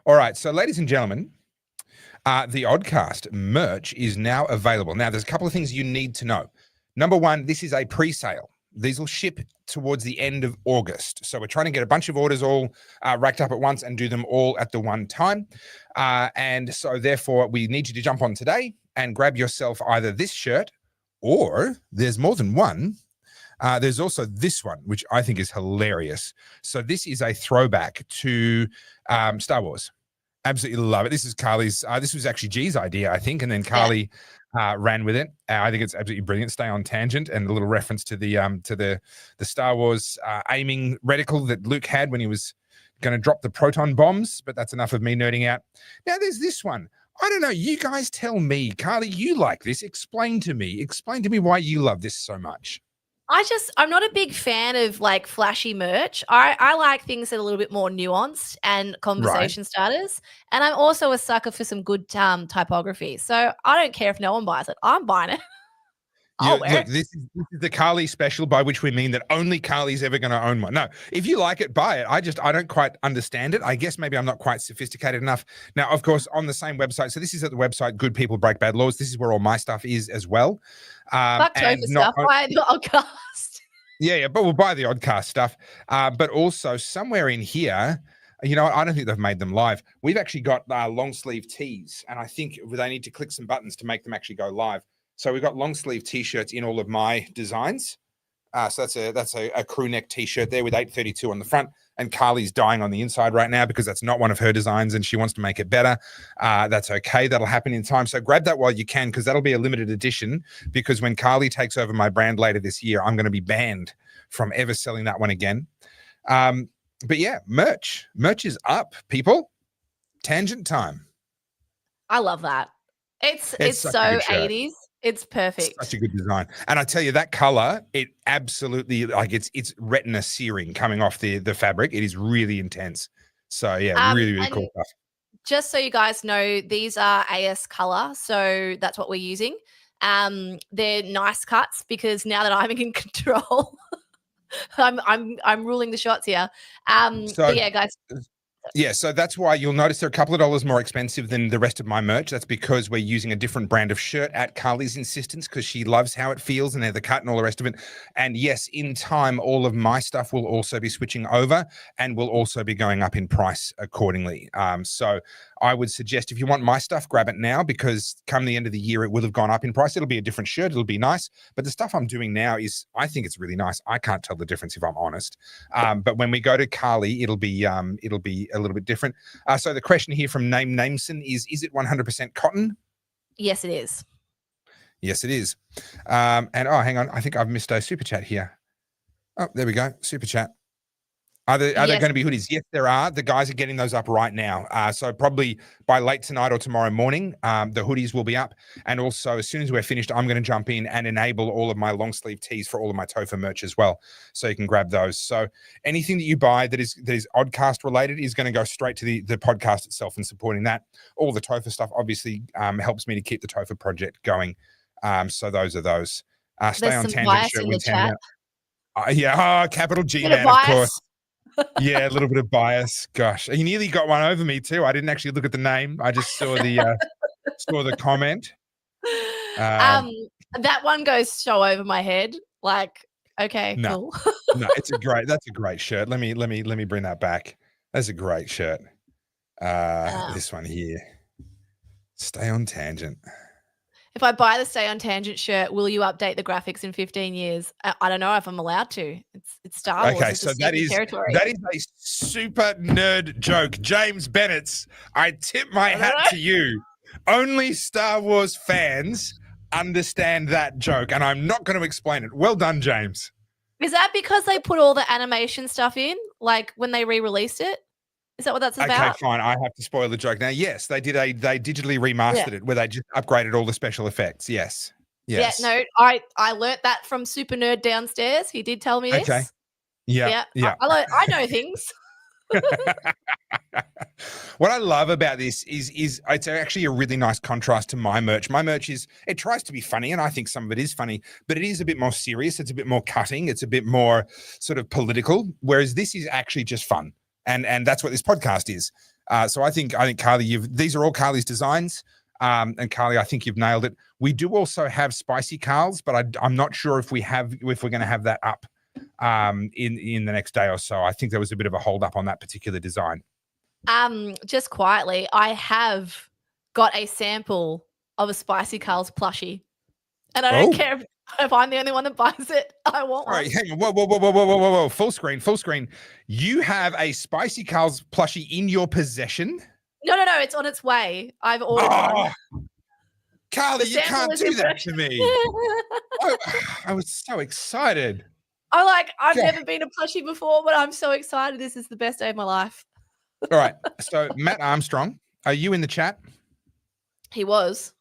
All right. So, ladies and gentlemen, the Oddcast merch is now available. Now, there's a couple of things you need to know. Number one, this is a pre-sale. These will ship towards the end of August. So we're trying to get a bunch of orders all racked up at once and do them all at the one time. And so therefore, we need you to jump on today and grab yourself either this shirt, or there's more than one. There's also this one, which I think is hilarious. So this is a throwback to Star Wars. Absolutely love it. This is Carly's. This was actually G's idea, I think, and then Carly ran with it. I think it's absolutely brilliant. Stay on tangent, and a little reference to the Star Wars aiming reticle that Luke had when he was going to drop the proton bombs. But that's enough of me nerding out. Now there's this one. I don't know. You guys tell me, Carly. You like this? Explain to me. Explain to me why you love this so much. I'm not a big fan of like flashy merch. I like things that are a little bit more nuanced and conversation starters. And I'm also a sucker for some good typography. So I don't care if no one buys it. I'm buying it. Look, this is the Carly special, by which we mean that only Carly's ever going to own one. No, if you like it, buy it. I don't quite understand it. I guess maybe I'm not quite sophisticated enough. Now, of course, on the same website. So this is at the website Good People Break Bad Laws. This is where all my stuff is as well. Fuck Topher stuff. Buy the Oddcast. Yeah, but we'll buy the Oddcast stuff. But also somewhere in here, you know, I don't think they've made them live. We've actually got long sleeve tees, and I think they need to click some buttons to make them actually go live. So we've got long sleeve t-shirts in all of my designs. So that's a crew neck t-shirt there with 832 on the front, and Carly's dying on the inside right now because that's not one of her designs and she wants to make it better. That's okay. That'll happen in time. So grab that while you can, because that'll be a limited edition, because when Carly takes over my brand later this year, I'm going to be banned from ever selling that one again. But yeah, merch is up, people. Tangent time. I love that. It's so 80s. It's perfect. Such a good design. And I tell you, that color, it absolutely, like, it's retina searing coming off the fabric. It is really intense. So yeah, really cool stuff. Just so you guys know, these are AS color, so that's what we're using. They're nice cuts, because now that I'm in control, I'm ruling the shots here. But yeah, guys. Yeah, so that's why you'll notice they're a couple of dollars more expensive than the rest of my merch. That's because we're using a different brand of shirt at Carly's insistence, because she loves how it feels and the cut and all the rest of it. And yes, in time, all of my stuff will also be switching over and will also be going up in price accordingly. So I would suggest, if you want my stuff, grab it now, because come the end of the year, it will have gone up in price. It'll be a different shirt. It'll be nice. But the stuff I'm doing now I think it's really nice. I can't tell the difference, if I'm honest. But when we go to Carly, it'll be a little bit different. So the question here from Nameson is it 100% cotton? Yes, it is. Yes, it is. And hang on. I think I've missed a super chat here. Oh, there we go. Super chat. Are there going to be hoodies? Yes, there are. The guys are getting those up right now. So probably by late tonight or tomorrow morning, the hoodies will be up. And also, as soon as we're finished, I'm going to jump in and enable all of my long sleeve tees for all of my Topher merch as well. So you can grab those. So anything that you buy that is Oddcast related is going to go straight to the podcast itself and supporting that. All the Topher stuff obviously helps me to keep the Topher project going. So those are those. Stay on tangent shirt with chat. Capital G, man, of course. Yeah, a little bit of bias. Gosh, you nearly got one over me too. I didn't actually look at the name. I just saw the comment. That one goes so over my head. Like, okay, No. cool. No, that's a great shirt. Let me bring that back. That's a great shirt. This one here. Stay on tangent. If I buy the Stay on Tangent shirt, will you update the graphics in 15 years? I don't know if I'm allowed to. It's Star Wars. Okay, It's so a that is territory. a super nerd joke. James Bennett's, I tip my hat to you. Only Star Wars fans understand that joke, and I'm not going to explain it. Well done, James. Is that because they put all the animation stuff in, like when they re-released it? Is that what that's about? Okay, fine. I have to spoil the joke now. Yes, they digitally remastered it, where they just upgraded all the special effects. Yes. Yeah, no, I learnt that from Super Nerd downstairs. He did tell me this. Okay. Yeah. I know things. What I love about this is it's actually a really nice contrast to my merch. My merch it tries to be funny, and I think some of it is funny, but it is a bit more serious. It's a bit more cutting. It's a bit more sort of political, whereas this is actually just fun. And that's what this podcast is. So I think Carly, these are all Carly's designs. And Carly, I think you've nailed it. We do also have spicy Carls, but I'm not sure if we're going to have that up in the next day or so. I think there was a bit of a hold up on that particular design. Just quietly, I have got a sample of a spicy Carl's plushie, and I don't care if I'm the only one that buys it. I want one. All right, hang on. Whoa. Full screen. You have a spicy Carl's plushie in your possession? No. It's on its way. I've ordered one. Carly, you can't do that to me. I was so excited. I've never been a plushie before, but I'm so excited. This is the best day of my life. All right. So Matt Armstrong, are you in the chat? He was.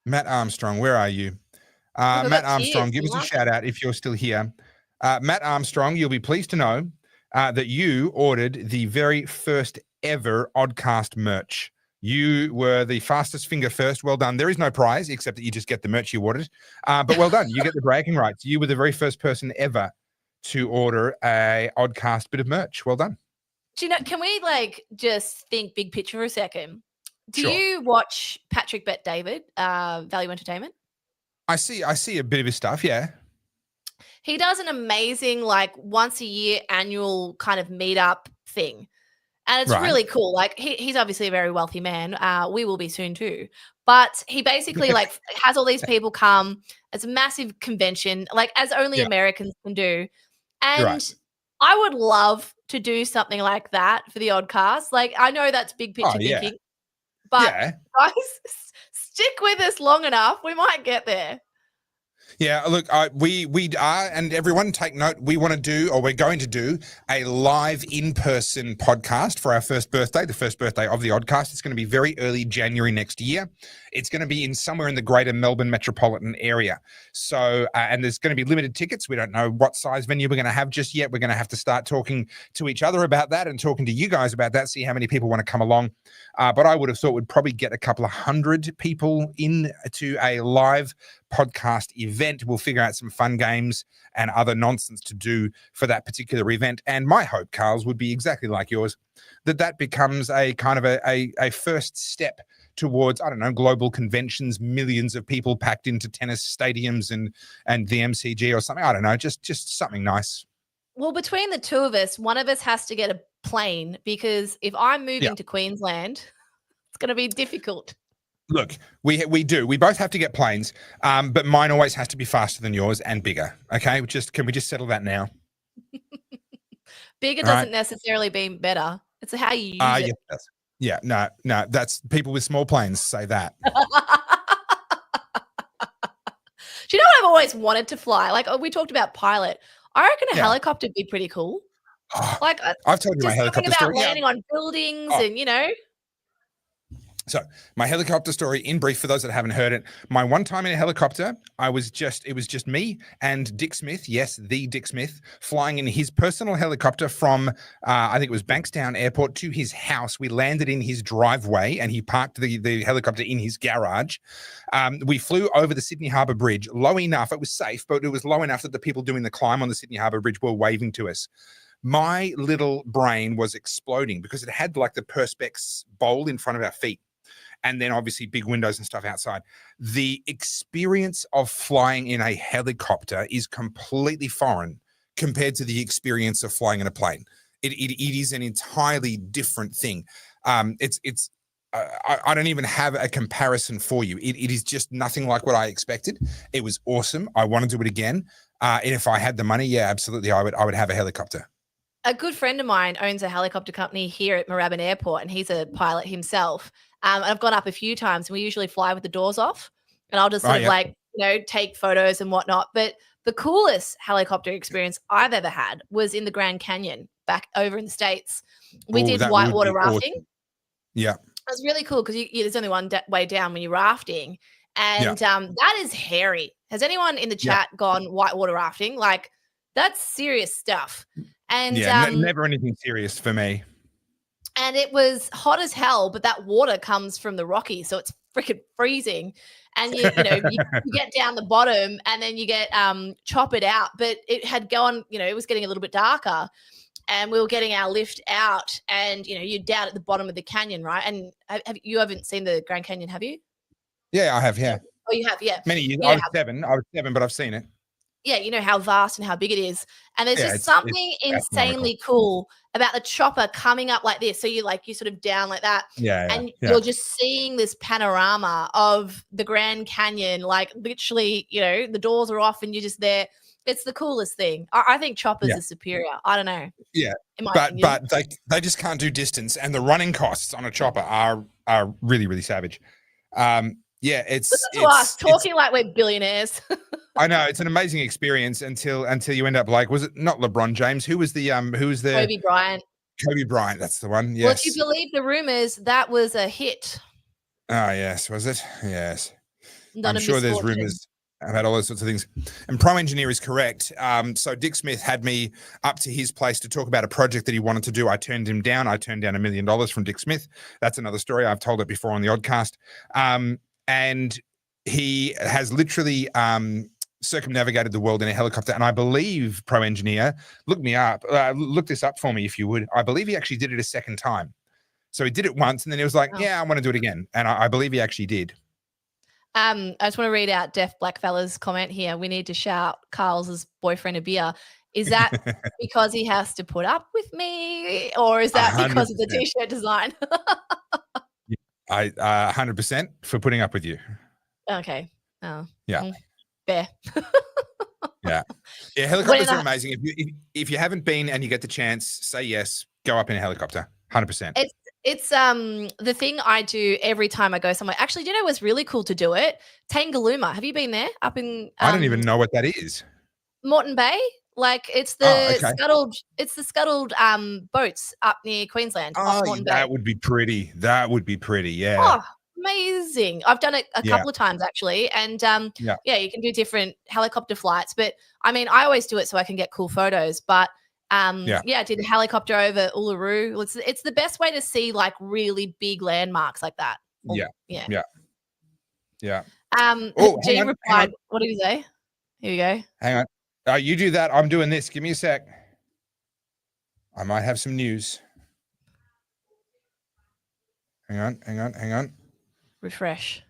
Matt Armstrong, where are you? Matt Armstrong, give us a shout out if you're still here. Matt Armstrong, you'll be pleased to know that you ordered the very first ever Oddcast merch. You were the fastest finger first. Well done. There is no prize except that you just get the merch you ordered. But well done. You get the bragging rights. You were the very first person ever to order a Oddcast bit of merch. Well done. Do you know, can we just think big picture for a second? Do Sure. you watch Patrick Bet David, Value Entertainment? I see a bit of his stuff, yeah. He does an amazing, once a year annual kind of meetup thing. And it's really cool. He's obviously a very wealthy man. We will be soon too. But he basically has all these people come. It's a massive convention, as only Americans can do. And I would love to do something like that for the Oddcast. I know that's big picture thinking. But guys, stick with us long enough. We might get there. Yeah, look, we are, and everyone take note, we're going to do a live in-person podcast for our first birthday, the first birthday of the Oddcast. It's going to be very early January next year. It's going to be somewhere in the greater Melbourne metropolitan area. So, and there's going to be limited tickets. We don't know what size venue we're going to have just yet. We're going to have to start talking to each other about that and talking to you guys about that, see how many people want to come along. But I would have thought we'd probably get a couple of hundred people into a live podcast event. We'll figure out some fun games and other nonsense to do for that particular event. And my hope, Carl's, would be exactly like yours, that becomes a kind of a first step towards, I don't know, global conventions, millions of people packed into tennis stadiums and the MCG or something. I don't know, just something nice. Well, between the two of us, one of us has to get a plane, because if I'm moving to Queensland, it's going to be difficult. Look, we do. We both have to get planes, but mine always has to be faster than yours and bigger. Okay, can we just settle that now? Bigger doesn't necessarily mean better. It's how you use it. Yeah, no, that's people with small planes say that. Do you know what I've always wanted to fly? We talked about pilot. I reckon a helicopter would be pretty cool. I've told you my helicopter story. About landing on buildings and, So my helicopter story in brief, for those that haven't heard it, my one time in a helicopter, it was just me and Dick Smith. Yes, the Dick Smith, flying in his personal helicopter from, I think it was Bankstown Airport to his house. We landed in his driveway and he parked the helicopter in his garage. We flew over the Sydney Harbour Bridge low enough. It was safe, but it was low enough that the people doing the climb on the Sydney Harbour Bridge were waving to us. My little brain was exploding because it had the Perspex bowl in front of our feet. and then obviously big windows and stuff outside. The experience of flying in a helicopter is completely foreign compared to the experience of flying in a plane. It is an entirely different thing. I don't even have a comparison for you. It is just nothing like what I expected. It was awesome. I want to do it again. And if I had the money, yeah, absolutely, I would have a helicopter. A good friend of mine owns a helicopter company here at Moorabbin Airport, and he's a pilot himself. And I've gone up a few times, and we usually fly with the doors off, and I'll just sort of take photos and whatnot. But the coolest helicopter experience I've ever had was in the Grand Canyon back over in the States. We did whitewater rafting. Awesome. Yeah. It was really cool because there's only one way down when you're rafting. And that is hairy. Has anyone in the chat gone whitewater rafting? Like, that's serious stuff. And never anything serious for me. And it was hot as hell, but that water comes from the Rockies, so it's freaking freezing. And you get down the bottom, and then you get chop it out. But it had gone, it was getting a little bit darker, and we were getting our lift out, and you're down at the bottom of the canyon, right? And you haven't seen the Grand Canyon, have you? Yeah, I have. Yeah. Oh, you have, yeah. Many years. I was seven, but I've seen it. Yeah, you know how vast and how big it is. And there's just something insanely cool about the chopper coming up like this. So you sort of down like that. And you're just seeing this panorama of the Grand Canyon, like literally, the doors are off and you're just there. It's the coolest thing. I think choppers are superior. I don't know. Yeah. But they just can't do distance, and the running costs on a chopper are really, really savage. It's us talking like we're billionaires. I know, it's an amazing experience until you end up like, was it not LeBron James? Who was the Kobe Bryant. Kobe Bryant, that's the one. Yes. Well, if you believe the rumors, that was a hit. Oh yes, was it? Yes. I'm sure there's rumors about all those sorts of things. And Pro Engineer is correct. So Dick Smith had me up to his place to talk about a project that he wanted to do. I turned him down. I turned down $1 million from Dick Smith. That's another story. I've told it before on the Oddcast. And he has literally circumnavigated the world in a helicopter. And I believe Pro Engineer, look this up for me if you would. I believe he actually did it a second time. So he did it once, and then he was like, I want to do it again. And I believe he actually did. I just want to read out Deaf Blackfella's comment here. We need to shout Carl's boyfriend a beer. Is that because he has to put up with me, or is that 100%. Because of the t-shirt design? I 100% for putting up with you. Okay. Oh. Yeah. Fair. Yeah. Helicopters are amazing. If you haven't been and you get the chance, say yes. Go up in a helicopter. 100%. It's the thing I do every time I go somewhere. Actually, do you know what's really cool to do it? Tangalooma. Have you been there? Up in I don't even know what that is. Moreton Bay. Like it's the scuttled boats up near Queensland. That would be pretty. That would be pretty. Yeah. Oh, amazing. I've done it a couple of times actually. And you can do different helicopter flights. But I mean, I always do it so I can get cool photos. But I did a helicopter over Uluru. It's the best way to see like really big landmarks like that. Yeah. G replied, what did he say? Here we go. Hang on. You do that. I'm doing this. Give me a sec. I might have some news. Hang on. Refresh.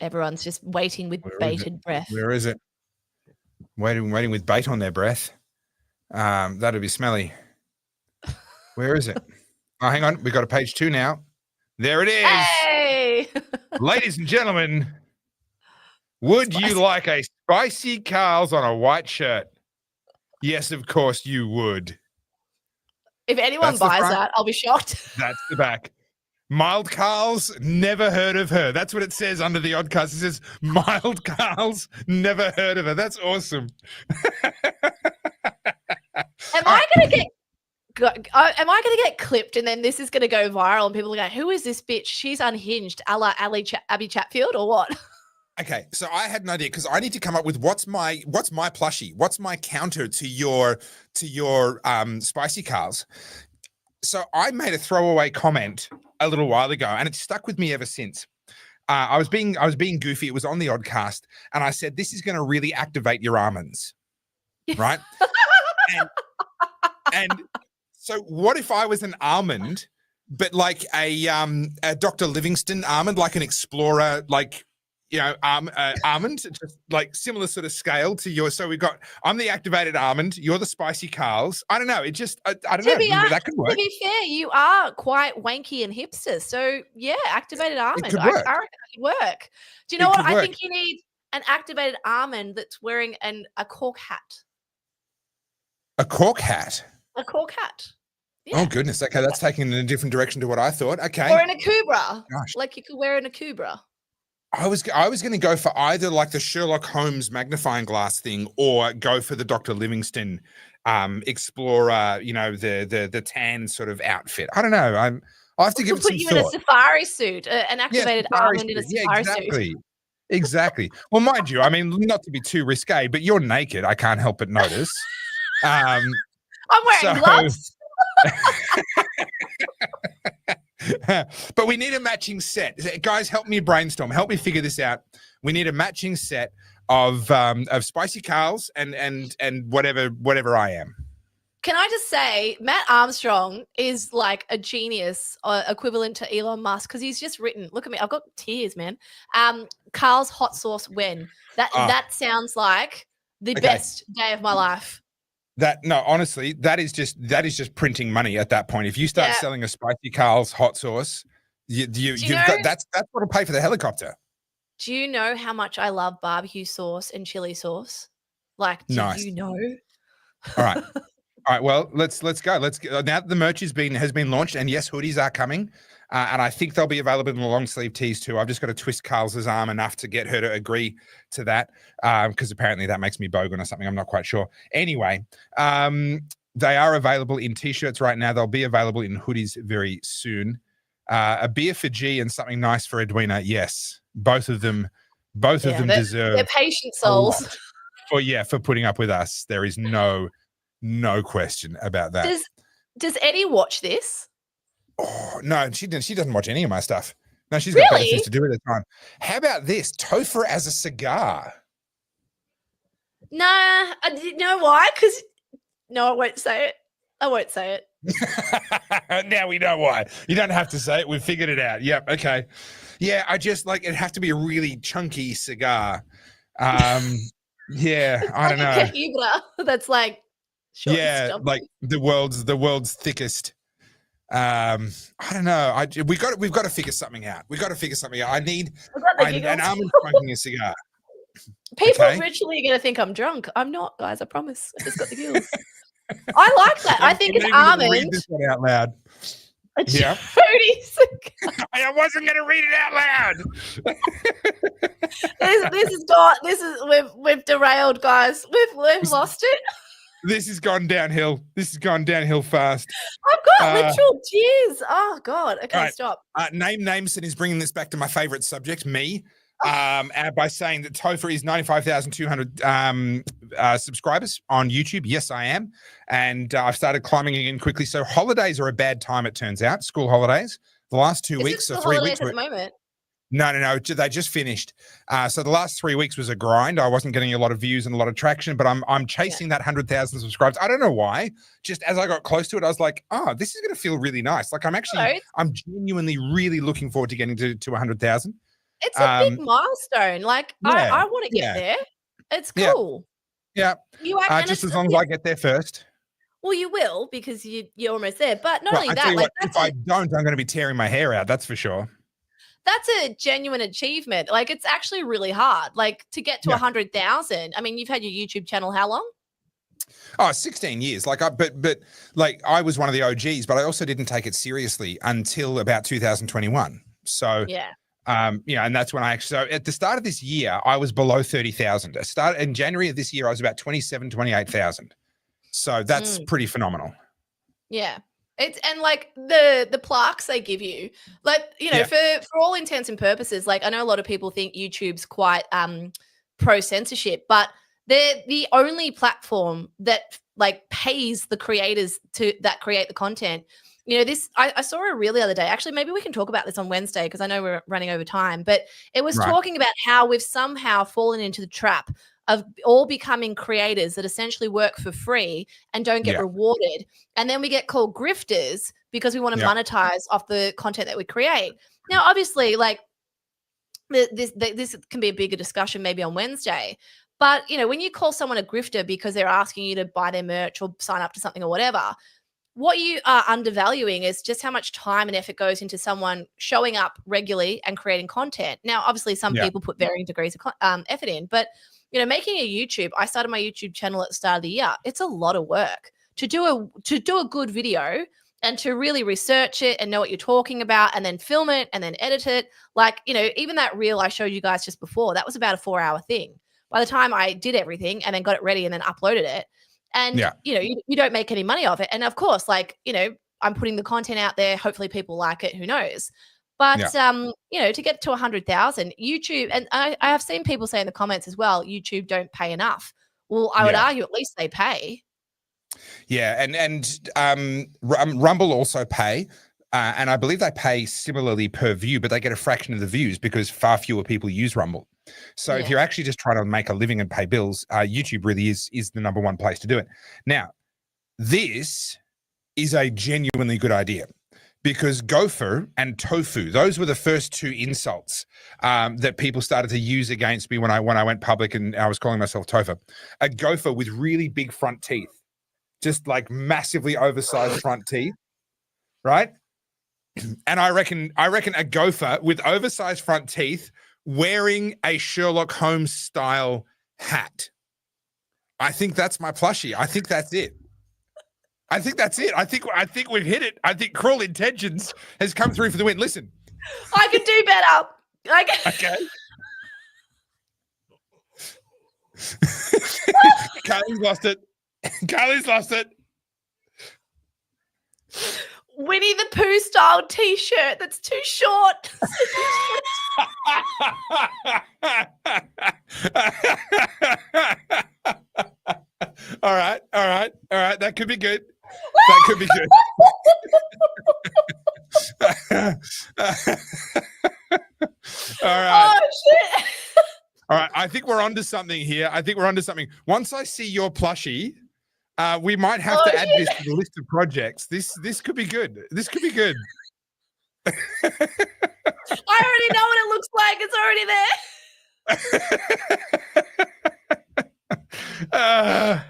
Everyone's just waiting with bated breath. Where is it? Waiting with bait on their breath. That'd be smelly. Where is it? Oh, hang on. We got a page 2 now. There it is. Hey! Ladies and gentlemen, would you like a spicy Carl's on a white shirt? Yes, of course you would. If anyone buys that, I'll be shocked. That's the back. Mild Carl's, never heard of her. That's what it says under the Oddcast. It says, Mild Carl's, never heard of her. That's awesome. Am I going to get clipped and then this is going to go viral and people are going, who is this bitch? She's unhinged, a la Abbie Chatfield or what? Okay, so I had an idea because I need to come up with what's my plushie, what's my counter to your spicy Carl's. So I made a throwaway comment a little while ago, and it's stuck with me ever since. I was being goofy. It was on the Oddcast, and I said, "This is going to really activate your almonds," right? and So what if I was an almond, but like a Dr. Livingston almond, like an explorer, like, almond, just like similar sort of scale to yours. So I'm the activated almond, you're the spicy Carls. I don't know. It just, I don't know. That could work. To be fair, you are quite wanky and hipster. So yeah, activated almond. It could work. I reckon it could work. Do you know what? I think you need an activated almond that's wearing a cork hat. A cork hat? A cork hat. Yeah. Oh, goodness. Okay, that's taking in a different direction to what I thought. Okay. Or an akubra. Gosh. Like you could wear an akubra. I was going to go for either like the Sherlock Holmes magnifying glass thing or go for the Dr. Livingston explorer, the tan sort of outfit. I don't know. I'll have to give it some thought. Put you in a safari suit, an activated almond in a safari suit. Exactly. Well, mind you, I mean, not to be too risque, but you're naked. I can't help but notice. I'm wearing gloves. But we need a matching set. Guys, help me brainstorm. Help me figure this out. We need a matching set of spicy Carls and whatever I am. Can I just say, Matt Armstrong is like a genius equivalent to Elon Musk because he's just written, look at me, I've got tears, man. Carl's hot sauce when. That sounds like the best day of my life. Honestly, that is just printing money at that point. If you start selling a spicy Carl's hot sauce, you've got that's what'll pay for the helicopter. Do you know how much I love barbecue sauce and chili sauce? Like, do you know? All right. All right, well, let's go. Let's go. Now that the merch has been launched, and yes, hoodies are coming, and I think they'll be available in the long sleeve tees too. I've just got to twist Carl's arm enough to get her to agree to that, because apparently that makes me bogan or something. I'm not quite sure. Anyway, they are available in t-shirts right now. They'll be available in hoodies very soon. A beer for G and something nice for Edwina. Yes, both of them deserve. They're patient souls. For putting up with us. There is no question about that. Does Eddie watch this? Oh, no, she doesn't watch any of my stuff. No, she's got better things to do at the time. How about this? Topher as a cigar. Nah, I didn't know why. Because I won't say it. I won't say it. Now we know why. You don't have to say it. We've figured it out. Yep. Okay. Yeah, I just like it'd have to be a really chunky cigar. Yeah, I don't know. That's like. Like the world's thickest. I don't know. We've got to figure something out. I need an almond smoking a cigar. People literally are going to think I'm drunk. I'm not, guys. I promise. I just got the gills. I like that. I think an almond. Read this one out loud. Yeah. I wasn't going to read it out loud. We've derailed, guys. We've lost it. This has gone downhill. Fast. I've got literal tears. Oh God. Okay, right. Stop. Nameson is bringing this back to my favorite subject, me. By saying that Topher is 95,200 subscribers on YouTube. Yes, I am. And I've started climbing again quickly. So holidays are a bad time, it turns out. School holidays. The last 2 weeks or 3 weeks. At the moment? No. They just finished. So the last 3 weeks was a grind. I wasn't getting a lot of views and a lot of traction, but I'm chasing that 100,000 subscribers. I don't know why. Just as I got close to it, I was like, oh, this is going to feel really nice. Like I'm genuinely really looking forward to getting to 100,000. It's a big milestone. Like I want to get there. It's cool. Yeah. Just as long as I get there first. Well, you will because you're almost there. But not only that, if I don't, I'm going to be tearing my hair out. That's for sure. That's a genuine achievement. Like it's actually really hard. Like to get to 100,000. I mean, you've had your YouTube channel how long? Oh, 16 years. Like but I was one of the OGs, but I also didn't take it seriously until about 2021. So and that's when so at the start of this year, I was below 30,000. In January of this year, I was about 28,000. So that's pretty phenomenal. Yeah. And like the plaques they give you, like, for all intents and purposes, like I know a lot of people think YouTube's quite pro censorship, but they're the only platform that like pays the creators that create the content. I saw a reel the other day. Actually, maybe we can talk about this on Wednesday because I know we're running over time, but it was talking about how we've somehow fallen into the trap of all becoming creators that essentially work for free and don't get rewarded. And then we get called grifters because we want to monetize off the content that we create. Now, obviously, like this can be a bigger discussion maybe on Wednesday. But, you know, when you call someone a grifter because they're asking you to buy their merch or sign up to something or whatever, what you are undervaluing is just how much time and effort goes into someone showing up regularly and creating content. Now, obviously, some people put varying degrees of effort in, but, you know, making a YouTube, I started my YouTube channel at the start of the year. It's a lot of work to do a good video and to really research it and know what you're talking about and then film it and then edit it. Like, you know, even that reel I showed you guys just before, that was about a 4-hour thing. By the time I did everything and then got it ready and then uploaded it, and, you know, you don't make any money off it. And of course, like, you know, I'm putting the content out there. Hopefully people like it. Who knows? But, you know, to get to 100,000, YouTube, and I have seen people say in the comments as well, YouTube don't pay enough. Well, I would argue at least they pay. Yeah. And Rumble also pay. And I believe they pay similarly per view, but they get a fraction of the views because far fewer people use Rumble. So if you're actually just trying to make a living and pay bills, YouTube really is the number one place to do it. Now, this is a genuinely good idea because gopher and tofu, those were the first two insults that people started to use against me when I went public and I was calling myself tofu. A gopher with really big front teeth, just like massively oversized front teeth, right? And I reckon a gopher with oversized front teeth wearing a Sherlock Holmes style hat. I think that's my plushie. I think that's it. I think we've hit it. I think Cruel Intentions has come through for the win. Listen. I could do better. Okay. Carly's lost it. Carly's lost it. Winnie the Pooh style t-shirt that's too short. All right. That could be good. That could be good. All right. Oh, shit. All right. I think we're onto something here. Once I see your plushie, we might have to add this to the list of projects. This could be good. This could be good. I already know what it looks like. It's already there. The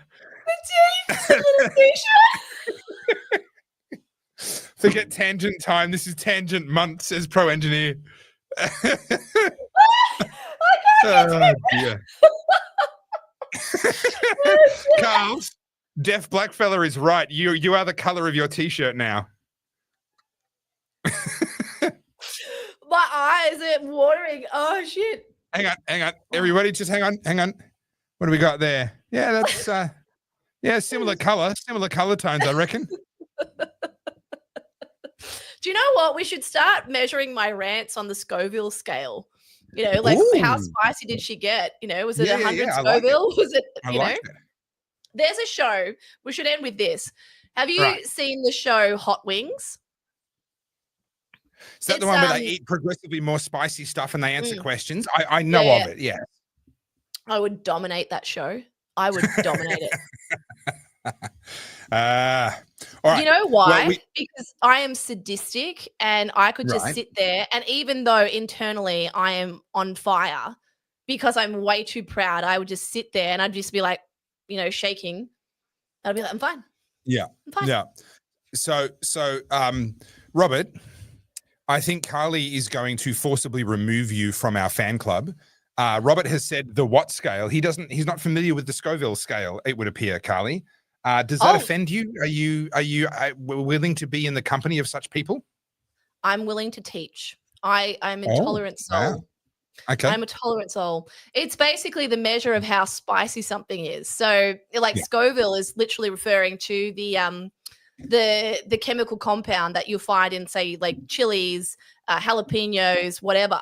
t-shirt. Forget tangent time. This is tangent month, says Pro Engineer. Oh, dear. Carls, Deaf Blackfella is right. You are the color of your t-shirt now. My eyes are watering. Oh shit. Hang on. Everybody just hang on. What do we got there? Yeah, that's similar color tones, I reckon. Do you know what? We should start measuring my rants on the Scoville scale. You know, like how spicy did she get? You know, was it 100 Scoville? Was it, you know? There's a show. We should end with this. Have you seen the show Hot Wings? Is that the one where they eat progressively more spicy stuff and they answer questions? I know of it, yeah. I would dominate that show. I would dominate it. All right. You know why? Well, because I am sadistic and I could just sit there, and even though internally I am on fire because I'm way too proud, I would just sit there and I'd just be like, you know, shaking. I'd be like, I'm fine. Yeah. I'm fine. Yeah. So Robert, I think Carly is going to forcibly remove you from our fan club. Robert has said the what scale. He's not familiar with the Scoville scale, it would appear, Carly. Does that offend you? Are you willing to be in the company of such people? I'm willing to teach. I'm a tolerant soul. Wow. Okay. I'm a tolerant soul. It's basically the measure of how spicy something is. So like Scoville is literally referring to the chemical compound that you'll find in, say, like chilies, jalapenos, whatever.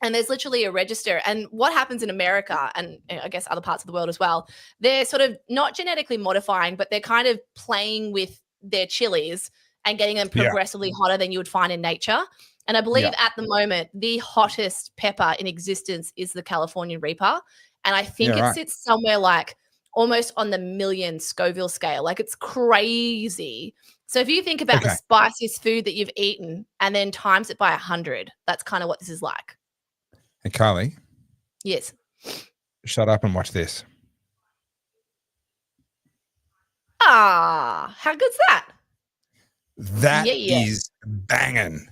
And there's literally a register. And what happens in America, and I guess other parts of the world as well, they're sort of not genetically modifying, but they're kind of playing with their chilies and getting them progressively hotter than you would find in nature. And I believe at the moment, the hottest pepper in existence is the California Reaper. And I think it sits somewhere like almost on the million Scoville scale. Like it's crazy. So if you think about the spiciest food that you've eaten and then times it by 100, that's kind of what this is like. Hey, Carly. Yes. Shut up and watch this. Ah, how good's that? That is banging.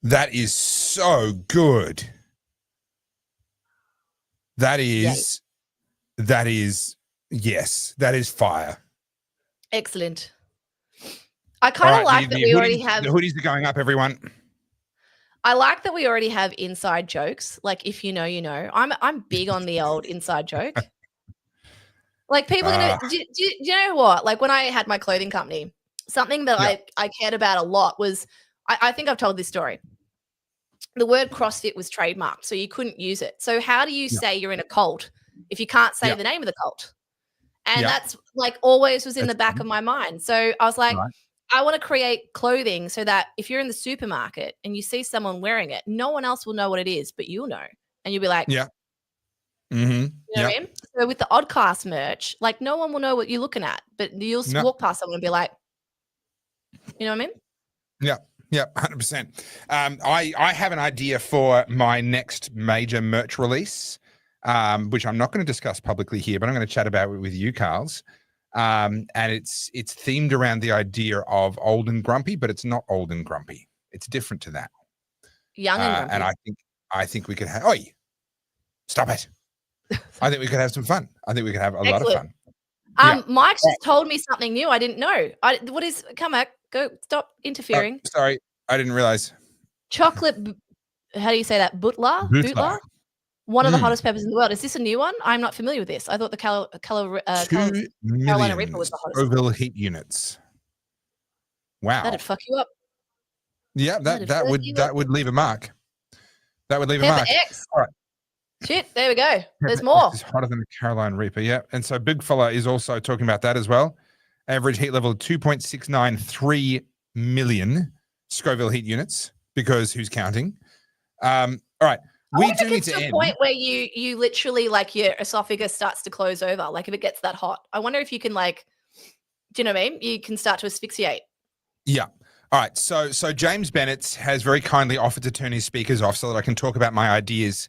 That is so good. That is fire. Excellent. I kind of like that we already have. The hoodies are going up, everyone. I like that we already have inside jokes. Like, if you know, you know. I'm big on the old inside joke. Like, people are gonna. Do you know what? Like, when I had my clothing company, something that I cared about a lot was. I think I've told this story. The word CrossFit was trademarked, so you couldn't use it. So how do you say you're in a cult if you can't say the name of the cult? And that's like always was in the back of my mind. So I was like, I want to create clothing so that if you're in the supermarket and you see someone wearing it, no one else will know what it is, but you'll know. And you'll be like, mm-hmm. You know what I mean? So with the odd class merch, like no one will know what you're looking at, but you'll walk past someone and be like, you know what I mean? Yeah. Yeah, 100%. I have an idea for my next major merch release, which I'm not going to discuss publicly here, but I'm going to chat about it with you, Carls. And it's themed around the idea of old and grumpy, but it's not old and grumpy. It's different to that. Young and grumpy. And I think we could have. Oi, stop it! I think we could have some fun. I think we could have a lot of fun. Mike just told me something new I didn't know. What is? Come back. Go. Stop interfering. Sorry, I didn't realize. Chocolate. How do you say that? Butler. One of the hottest peppers in the world. Is this a new one? I'm not familiar with this. I thought the Carolina Reaper was the hottest. Scoville heat units. Wow. That'd fuck you up. Yeah, that would leave a mark. That would leave a mark. X. All right. Shit, there we go. There's more. It's hotter than the Carolina Reaper, yeah. And so Big Fella is also talking about that as well. Average heat level of 2.693 million Scoville heat units, because who's counting? All right. We do need to end. Point where you literally like your esophagus starts to close over. Like if it gets that hot, I wonder if you can like, do you know what I mean? You can start to asphyxiate. Yeah. All right. So James Bennett has very kindly offered to turn his speakers off so that I can talk about my ideas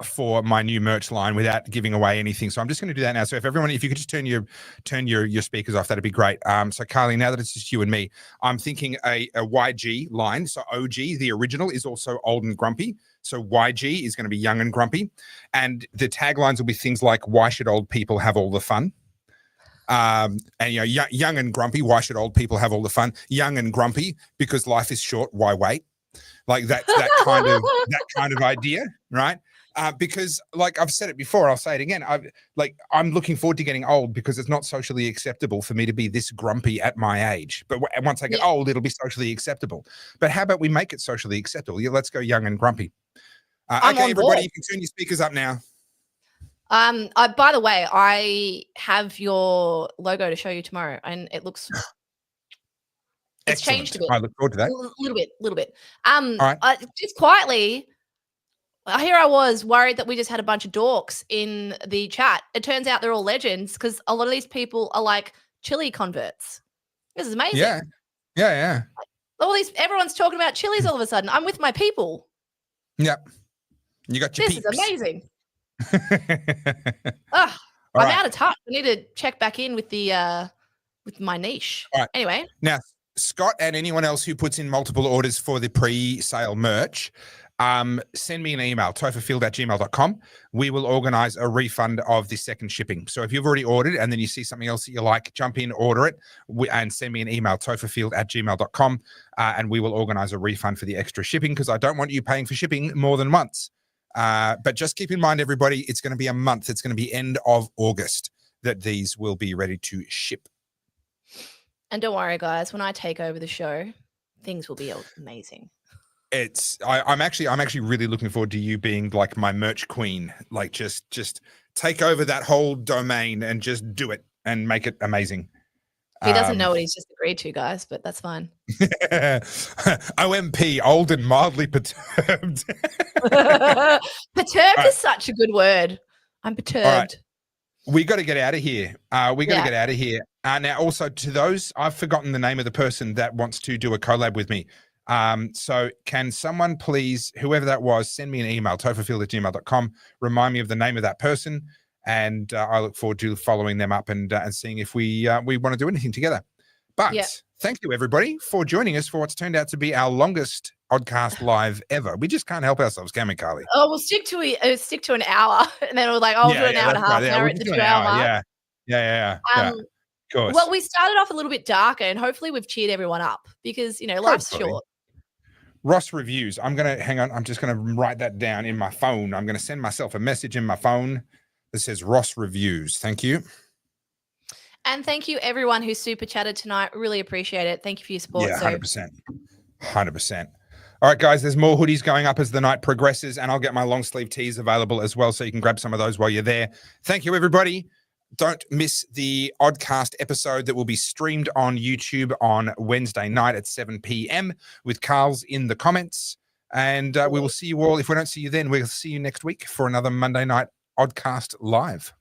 for my new merch line without giving away anything. So I'm just going to do that now. So if you could just turn your speakers off, that'd be great. So Carly, now that it's just you and me, I'm thinking a YG line. So OG, the original, is also old and grumpy. So YG is going to be young and grumpy. And the taglines will be things like, why should old people have all the fun? And young and grumpy, why should old people have all the fun? Young and grumpy, because life is short, why wait? Like that kind of idea, right? Because like I've said it before, I'll say it again. I'm looking forward to getting old because it's not socially acceptable for me to be this grumpy at my age. But once I get old, it'll be socially acceptable. But how about we make it socially acceptable? Yeah, let's go young and grumpy. Okay, everybody, you can turn your speakers up now. By the way, I have your logo to show you tomorrow, and it looks it's changed a bit. I look forward to that. A little bit. All right. Just quietly, here I was worried that we just had a bunch of dorks in the chat. It turns out they're all legends because a lot of these people are like chili converts. This is amazing. Yeah. Everyone's talking about chilies all of a sudden. I'm with my people. Yep. You got your This peeps. is amazing. I'm out of touch. I need to check back in with the with my niche. All right. Anyway, now Scott and anyone else who puts in multiple orders for the pre-sale merch, send me an email, tofafield@gmail.com. We will organize a refund of the second shipping. So if you've already ordered and then you see something else that you like, jump in, order it, and send me an email, tofafield@gmail.com, and we will organize a refund for the extra shipping because I don't want you paying for shipping more than once. But just keep in mind, everybody, it's going to be a month. It's going to be end of August that these will be ready to ship. And don't worry, guys, when I take over the show, things will be amazing. I'm actually really looking forward to you being like my merch queen. Like just take over that whole domain and just do it and make it amazing. He doesn't know what he's just agreed to, guys, but that's fine. OMP, old and mildly perturbed. Perturbed is such a good word. I'm perturbed. All right. We got to get out of here. We got to Yeah. get out of here. Now, also to those, I've forgotten the name of the person that wants to do a collab with me. So can someone please, whoever that was, send me an email, tofafield@gmail.com, remind me of the name of that person. And I look forward to following them up and seeing if we want to do anything together. But thank you, everybody, for joining us for what's turned out to be our longest Oddcast live ever. We just can't help ourselves, can we, Carly? Oh, we'll stick to an hour, and then we're like, we'll do an hour and a half. Now we're at the 2-hour mark. Yeah. Of course. Well, we started off a little bit darker, and hopefully we've cheered everyone up because life's short. Ross reviews. I'm just gonna write that down in my phone. I'm gonna send myself a message in my phone that says Ross reviews. Thank you. And thank you everyone who super chatted tonight. Really appreciate it. Thank you for your support. Yeah, 100%. All right, guys, there's more hoodies going up as the night progresses, and I'll get my long sleeve tees available as well, so you can grab some of those while you're there. Thank you, everybody. Don't miss the Oddcast episode that will be streamed on YouTube on Wednesday night at 7 p.m. with Carl's in the comments. And we will see you all. If we don't see you then, we'll see you next week for another Monday night Oddcast live.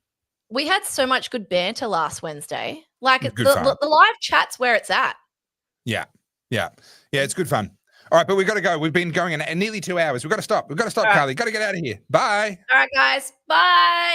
We had so much good banter last Wednesday. Like the live chat's where it's at. Yeah, it's good fun. All right, but we've got to go. We've been going in nearly 2 hours. We've got to stop. Carly. Got to get out of here. Bye. All right, guys. Bye.